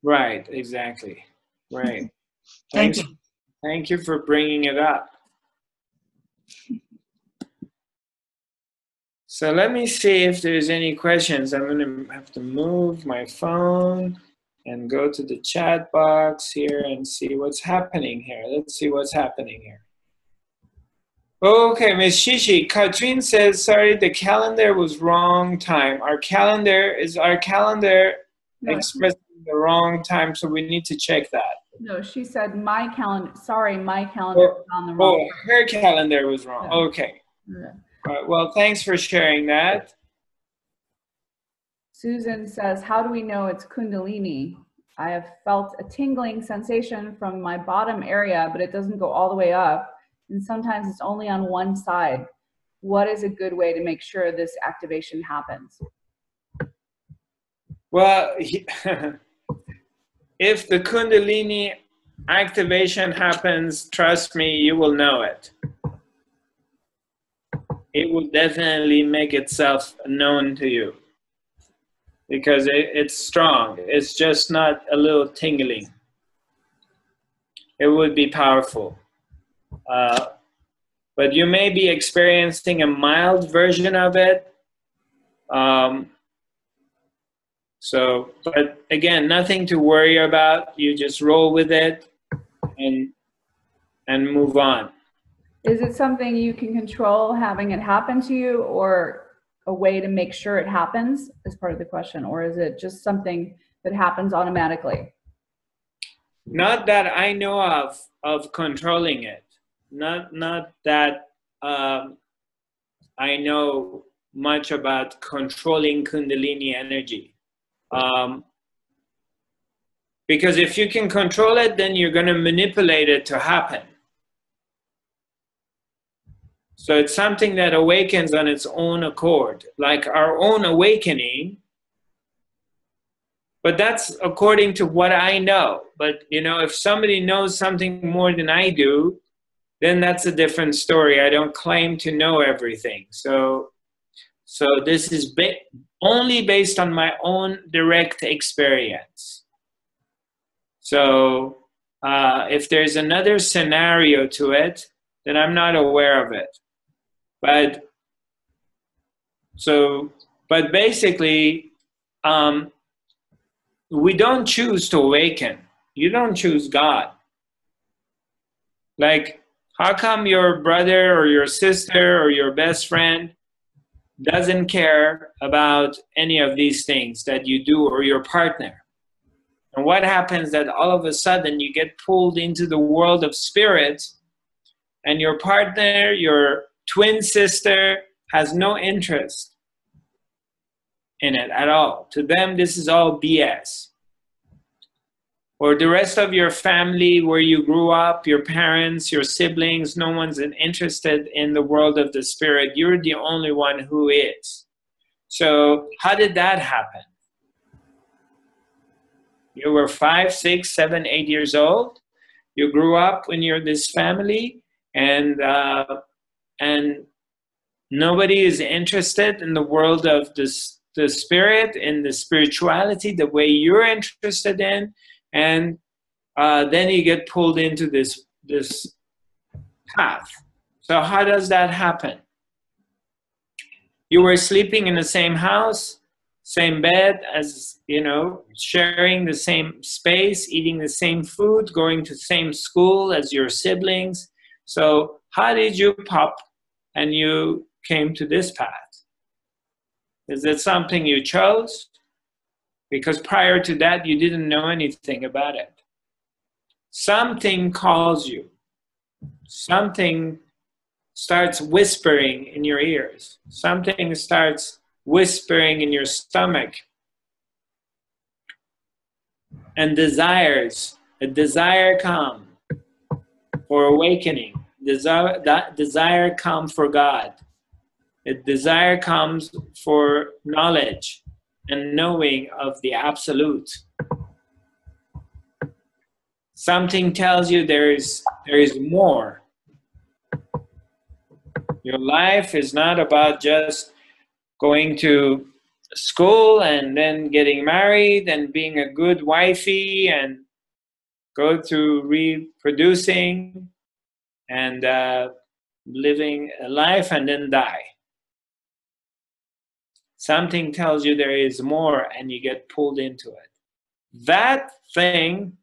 Right, exactly. Right. Thank you. Thank you for bringing it up. So let me see if there's any questions. I'm going to have to move my phone. and go to the chat box here and see what's happening here. Let's see what's happening here. Okay, Miss Shishi, Katrin says, sorry, the calendar was wrong time. Our calendar No, expressing the wrong time, so we need to check that. no, she said my calendar, sorry, my calendar was on the wrong. Her calendar was wrong. Yeah. Okay. Yeah. All right, well, thanks for sharing that. Susan says, how do we know it's kundalini? I have felt a tingling sensation from my bottom area, but it doesn't go all the way up. And sometimes it's only on one side. What is a good way to make sure this activation happens? Well, if the kundalini activation happens, trust me, you will know it. It will definitely make itself known to you because it's strong. It's just not a little tingling. It would be powerful. But you may be experiencing a mild version of it. But again, nothing to worry about. You just roll with it and move on. Is it something you can control having it happen to you, or a way to make sure it happens is part of the question? Or is it just something that happens automatically? Not that I know of controlling it. Not that I know much about controlling kundalini energy. Because if you can control it, then you're going to manipulate it to happen. So it's something that awakens on its own accord, like our own awakening. But that's according to what I know. But, you know, if somebody knows something more than I do, then that's a different story. I don't claim to know everything. So this is only based on my own direct experience. So if there's another scenario to it, then I'm not aware of it. But basically, we don't choose to awaken. You don't choose God. Like, how come your brother or your sister or your best friend doesn't care about any of these things that you do, or your partner? And what happens that all of a sudden you get pulled into the world of spirits, and your partner, your twin sister, has no interest in it at all. To them, this is all BS. Or the rest of your family where you grew up, your parents, your siblings, no one's interested in the world of the spirit. You're the only one who is. So how did that happen? You were 5, 6, 7, 8 years old. You grew up in this family, and nobody is interested in the world of the spirit, in the spirituality, the way you're interested in. And then you get pulled into this path. So how does that happen? You were sleeping in the same house, same bed, as you know, sharing the same space, eating the same food, going to the same school as your siblings. So how did you pop and you came to this path? Is it something you chose? Because prior to that, you didn't know anything about it. Something calls you. Something starts whispering in your ears. Something starts whispering in your stomach. And a desire come for awakening. That desire come for God. A desire comes for knowledge and knowing of the absolute. Something tells you there is more. Your life is not about just going to school and then getting married and being a good wifey and go to reproducing and living a life and then die. Something tells you there is more and you get pulled into it. that thing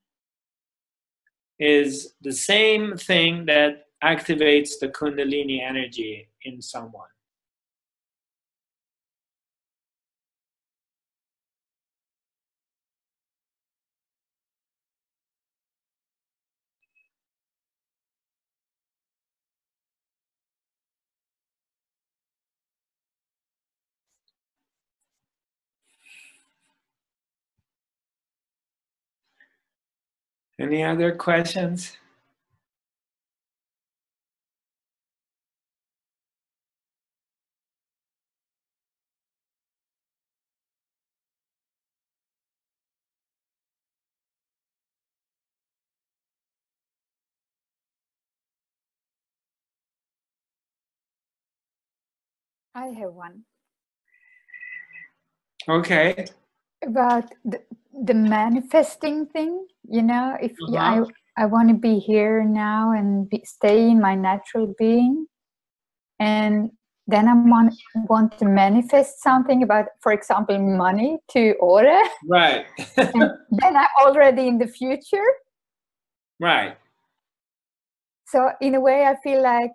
is the same thing that activates the kundalini energy in someone. Any other questions? I have one. Okay. About the manifesting thing, you know, if I want to be here now and stay in my natural being, and then I want to manifest something about, for example, money to order. Right. And then I'm already in the future. Right. So in a way, I feel like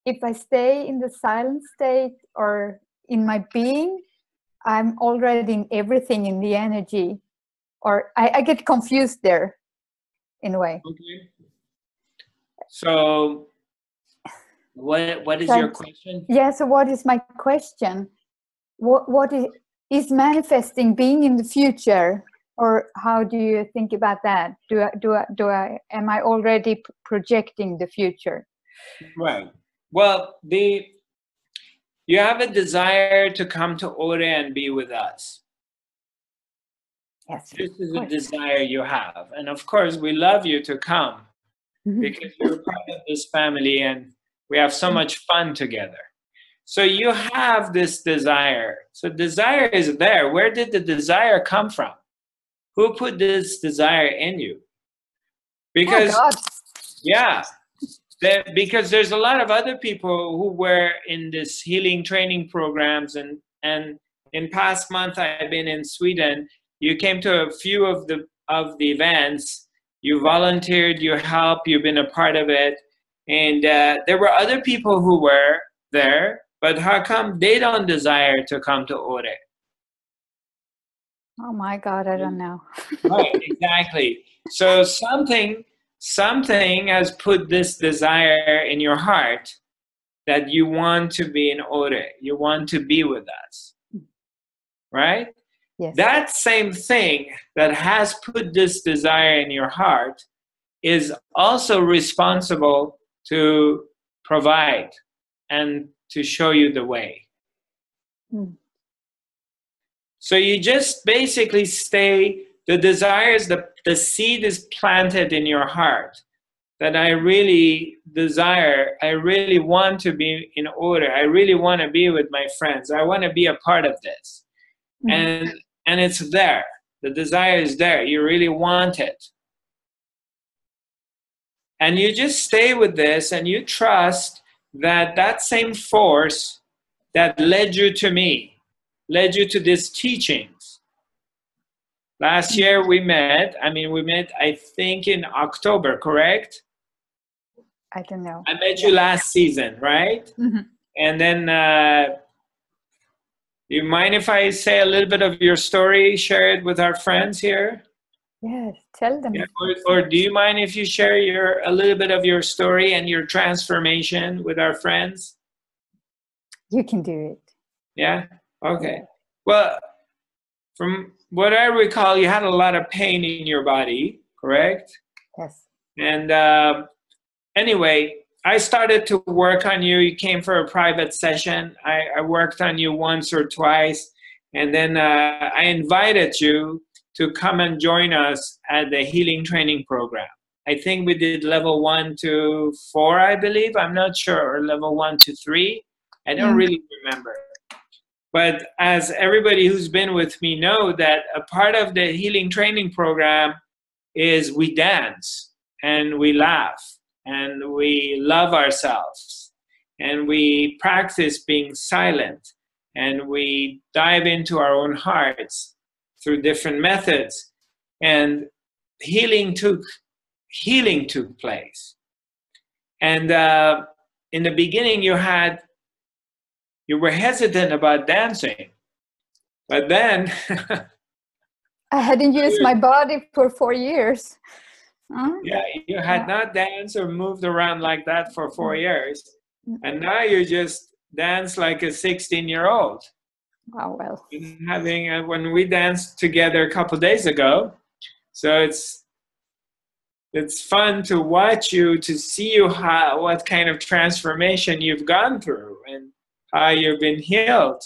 if I stay in the silent state or in my being, I'm already in everything, in the energy, or I get confused there in a way. Okay. So what is your question? Yeah, so what is my question? What is manifesting being in the future, or how do you think about that? Am I already projecting the future? Right. Well, you have a desire to come to Ore and be with us. Yes. This is a desire you have. And of course, we love you to come because you're part of this family and we have so much fun together. So you have this desire. So desire is there. Where did the desire come from? Who put this desire in you? Because, oh God. yeah. Because there's a lot of other people who were in this healing training programs, and in past month I've been in Sweden. You came to a few of the events. You volunteered, you helped, you've been a part of it, and there were other people who were there. But how come they don't desire to come to Ore? Oh my God, I don't know. Right, exactly. So something has put this desire in your heart that you want to be in Ore, you want to be with us, right? Yes. That same thing that has put this desire in your heart is also responsible to provide and to show you the way. So you just basically stay. The desire is the seed is planted in your heart that I really desire, I really want to be in Ore, I really want to be with my friends, I want to be a part of this. And it's there. The desire is there. You really want it. And you just stay with this and you trust that that same force that led you to me, led you to these teachings. Last year we met, I think in October, correct? I don't know. I met you last season, right? And then, you mind if I say a little bit of your story, share it with our friends here? Yes, tell them. Yeah. Or do you mind if you share a little bit of your story and your transformation with our friends? You can do it. Yeah? Okay. Well, from what I recall, you had a lot of pain in your body, correct? Yes. And anyway, I started to work on you. You came for a private session. I worked on you once or twice. And then I invited you to come and join us at the healing training program. I think we did level 1 to 4, I believe. I'm not sure. Or level 1 to 3. I don't really remember. But as everybody who's been with me know, that a part of the healing training program is we dance and we laugh and we love ourselves and we practice being silent and we dive into our own hearts through different methods, and healing took place. And in the beginning, you were hesitant about dancing, but then I hadn't used my body for 4 years. Yeah, you had not danced or moved around like that for 4 years, and now you just dance like a 16-year-old. Oh, well. Having when we danced together a couple days ago, so it's fun to watch you, to see you what kind of transformation you've gone through and how you've been healed.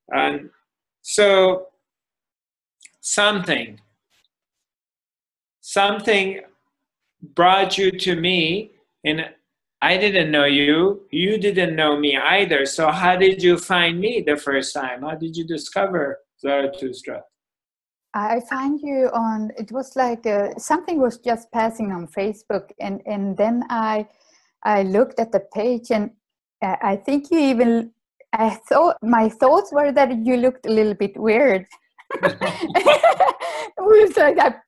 And so something brought you to me, and I didn't know you. You didn't know me either. So how did you find me the first time? How did you discover Zarathustra? I find you on, it was like something was just passing on Facebook, and then I looked at the page, and I think you even, my thoughts were that you looked a little bit weird. It was like that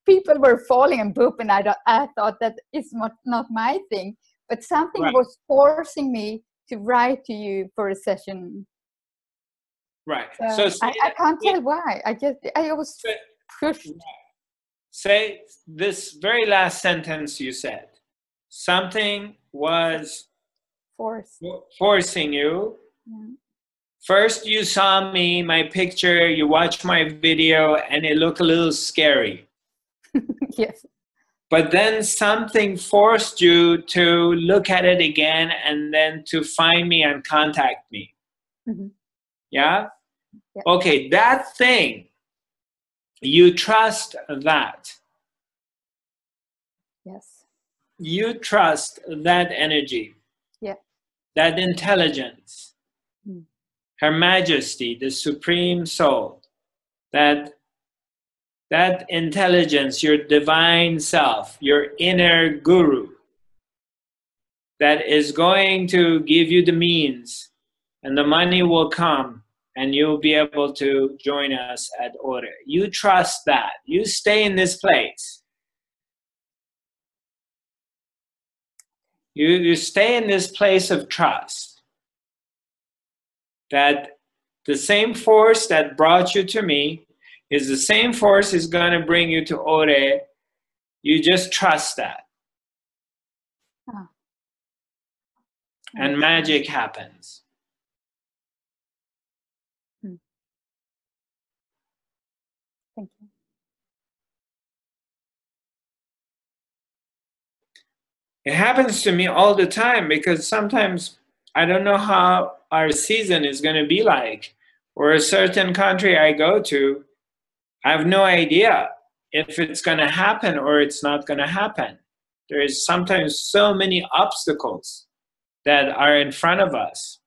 people were falling and boop, and I thought that it's not my thing, but something was forcing me to write to you for a session. Right. So I can't tell why. I was pushed. Say this very last sentence you said. Something was forcing you. Yeah. First you saw me, my picture, you watched my video, and it looked a little scary. Yes. But then something forced you to look at it again and then to find me and contact me. Mm-hmm. Yeah? Yeah? Okay, that thing, you trust that. Yes. You trust that energy. Yeah. That intelligence. Mm. Her Majesty, the Supreme Soul. That intelligence, your divine self, your inner guru, that is going to give you the means, and the money will come, and you'll be able to join us at Order. You trust that. You stay in this place. You stay in this place of trust. That the same force that brought you to me is the same force is going to bring you to Ore. You just trust that. Oh. And magic happens. Thank you. It happens to me all the time, because sometimes I don't know how our season is going to be like, or a certain country I go to, I have no idea if it's going to happen or it's not going to happen. There is sometimes so many obstacles that are in front of us.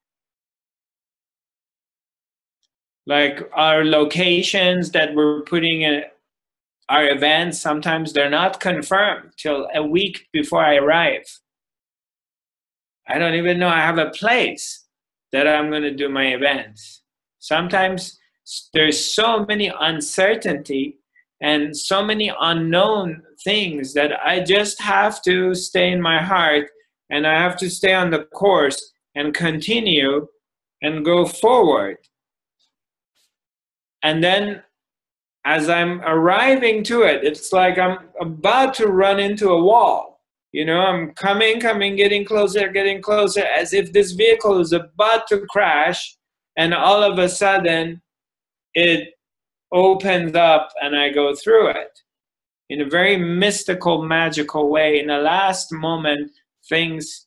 Like our locations that we're putting in our events, sometimes they're not confirmed till a week before I arrive. I don't even know I have a place that I'm going to do my events. Sometimes there's so many uncertainty and so many unknown things that I just have to stay in my heart, and I have to stay on the course and continue and go forward. And then as I'm arriving to it, it's like I'm about to run into a wall. You know, I'm coming, getting closer, as if this vehicle is about to crash, and all of a sudden it opens up and I go through it in a very mystical, magical way. In the last moment, things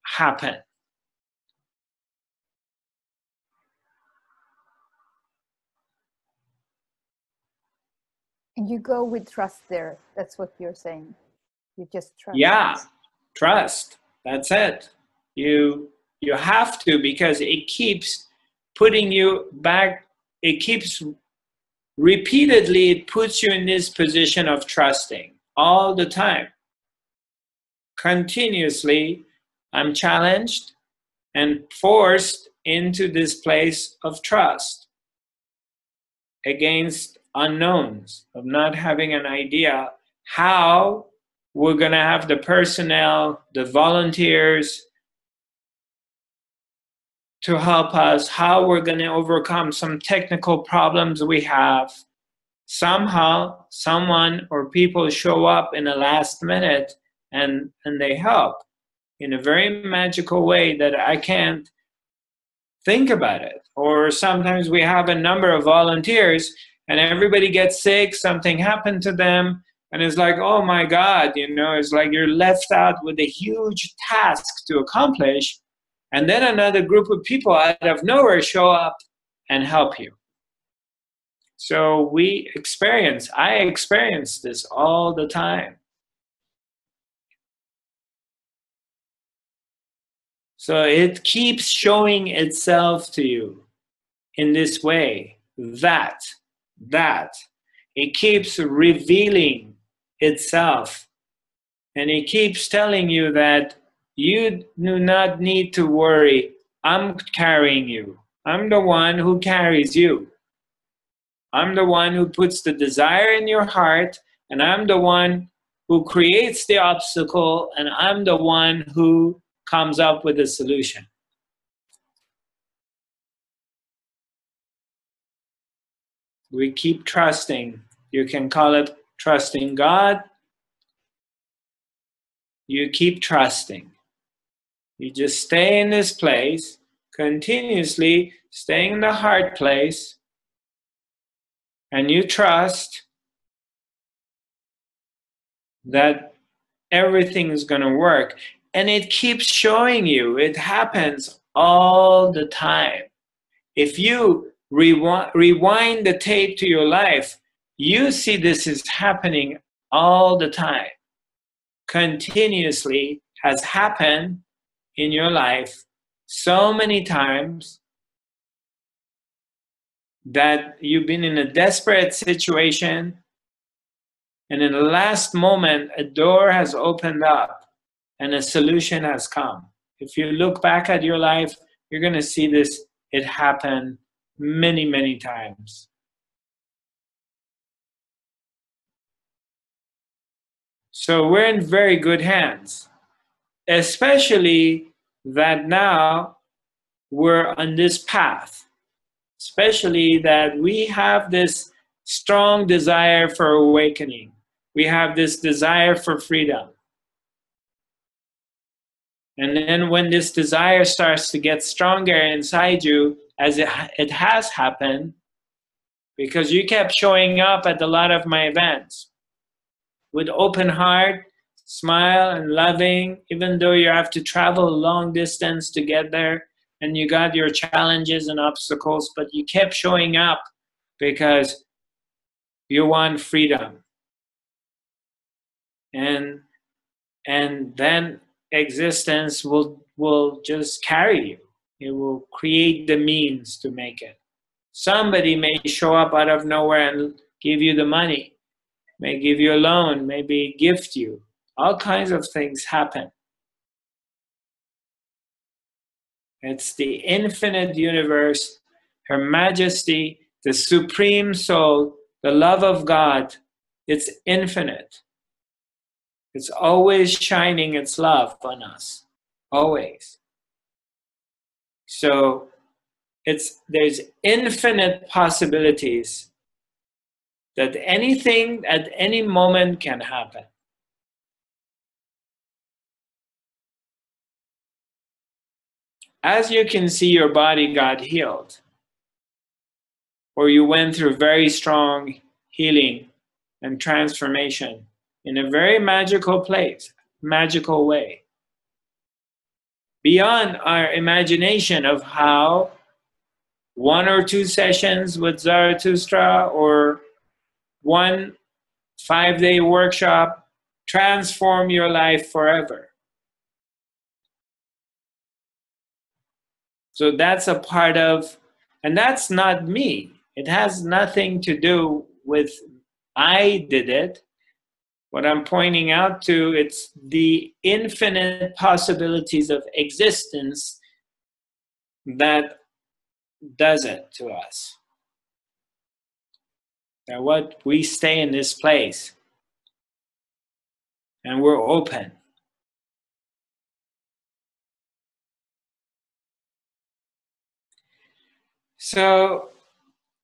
happen. And you go with trust there. That's what you're saying. You just trust. Yeah, trust. That's it. You have to, because it keeps putting you back. It keeps repeatedly, it puts you in this position of trusting all the time. Continuously, I'm challenged and forced into this place of trust. against unknowns, of not having an idea how we're going to have the personnel, the volunteers to help us, how we're going to overcome some technical problems we have. Somehow, someone or people show up in the last minute and they help in a very magical way that I can't think about it. Or sometimes we have a number of volunteers and everybody gets sick, something happened to them, and it's like, oh my God, you know, it's like you're left out with a huge task to accomplish, and then another group of people out of nowhere show up and help you. So I experience this all the time. So it keeps showing itself to you in this way, that. It keeps revealing itself. And it keeps telling you that you do not need to worry. I'm carrying you. I'm the one who carries you. I'm the one who puts the desire in your heart, and I'm the one who creates the obstacle, and I'm the one who comes up with a solution. We keep trusting. You can call it trusting God. You keep trusting. You just stay in this place, continuously staying in the heart place, and you trust that everything is going to work. And it keeps showing you. It happens all the time. If you rewind the tape to your life, you see this is happening all the time. Continuously has happened in your life so many times that you've been in a desperate situation, and in the last moment, a door has opened up and a solution has come. If you look back at your life, you're going to see this. It happened many, many times. So we're in very good hands, especially that now we're on this path, especially that we have this strong desire for awakening. We have this desire for freedom. And then when this desire starts to get stronger inside you, as it has happened, because you kept showing up at a lot of my events with open heart, smile and loving, even though you have to travel a long distance to get there, and you got your challenges and obstacles, but you kept showing up because you want freedom. And then existence will just carry you. It will create the means to make it. Somebody may show up out of nowhere and give you the money, may give you a loan, maybe gift you. All kinds of things happen. It's the infinite universe, Her Majesty, the Supreme Soul, the love of God. It's infinite. It's always shining its love on us, always. So there's infinite possibilities that anything at any moment can happen. As you can see, your body got healed, or you went through very strong healing and transformation in a very magical place, magical way. Beyond our imagination of how 1 or 2 sessions with Zarathustra or 1 5-day workshop transform your life forever. So that's a part of, and that's not me. It has nothing to do with I did it. What I'm pointing out to, it's the infinite possibilities of existence that does it to us. That what we stay in this place and we're open. So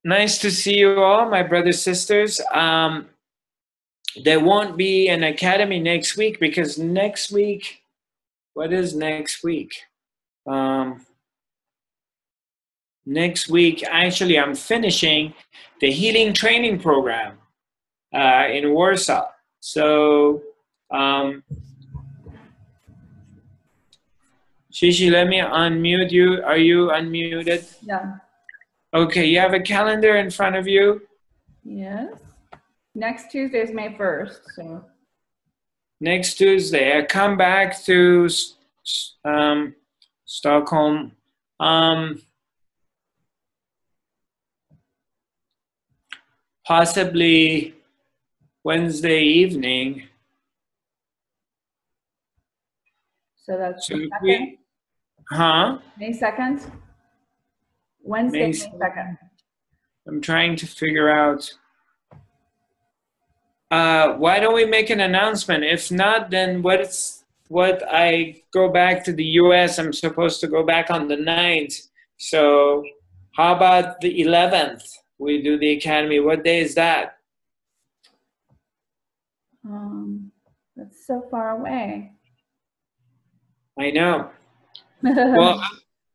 nice to see you all, my brothers, sisters. There won't be an academy next week because next week, what is next week? Next week, actually, I'm finishing the healing training program in Warsaw. So, Shishi, let me unmute you. Are you unmuted? Yeah. Okay, you have a calendar in front of you? Yes. Next Tuesday is May 1st. So. Next Tuesday, I come back to Stockholm. Possibly Wednesday evening. So that's So the 2nd? Huh? May 2nd? Wednesday, May 2nd. I'm trying to figure out. Why don't we make an announcement? If not, then what I go back to the US, I'm supposed to go back on the 9th. So how about the 11th? We do the academy. What day is that? That's so far away. I know. Well,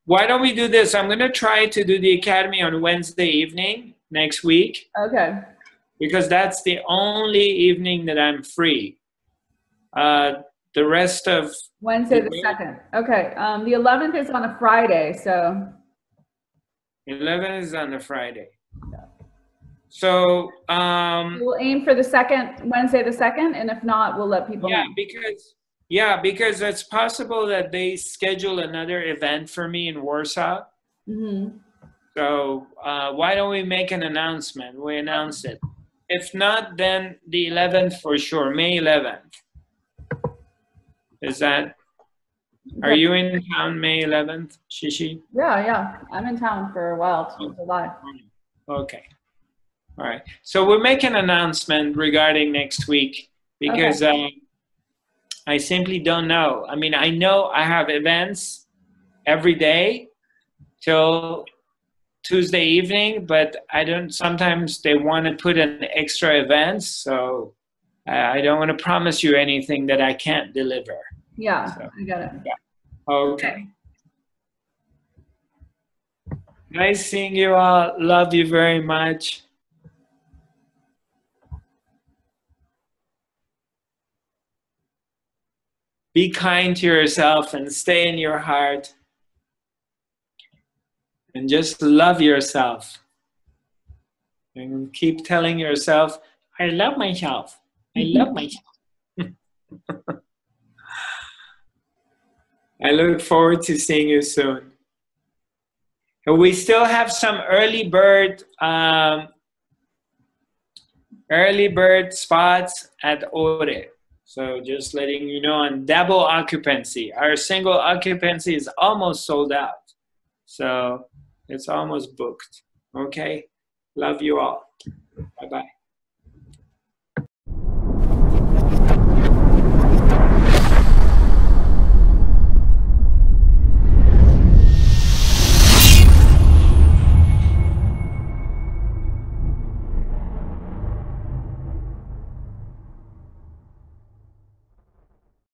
why don't we do this? I'm going to try to do the academy on Wednesday evening next week. Okay. Because that's the only evening that I'm free. The rest of Wednesday the 2nd. Okay. The 11th is on a Friday, so. 11 is on a Friday. So we'll aim for the 2nd, Wednesday the 2nd, and if not, we'll let people know. Because it's possible that they schedule another event for me in Warsaw. Mm-hmm. So why don't we make an announcement? We announce it. If not, then the 11th for sure, May 11th. Is that, are you in town May 11th, Shishi? Yeah. I'm in town for a while till July. Okay. All right. So we'll make an announcement regarding next week because I simply don't know. I mean, I know I have events every day till Tuesday evening, but I don't, sometimes they want to put in extra events. So I don't want to promise you anything that I can't deliver. Yeah, so, I got it. Yeah. Okay. Nice seeing you all. Love you very much. Be kind to yourself and stay in your heart. And just love yourself. And keep telling yourself, I love myself. I love myself. I look forward to seeing you soon. And we still have some early bird spots at Ore. So just letting you know, on double occupancy. Our single occupancy is almost sold out. So it's almost booked. Okay? Love you all. Bye-bye.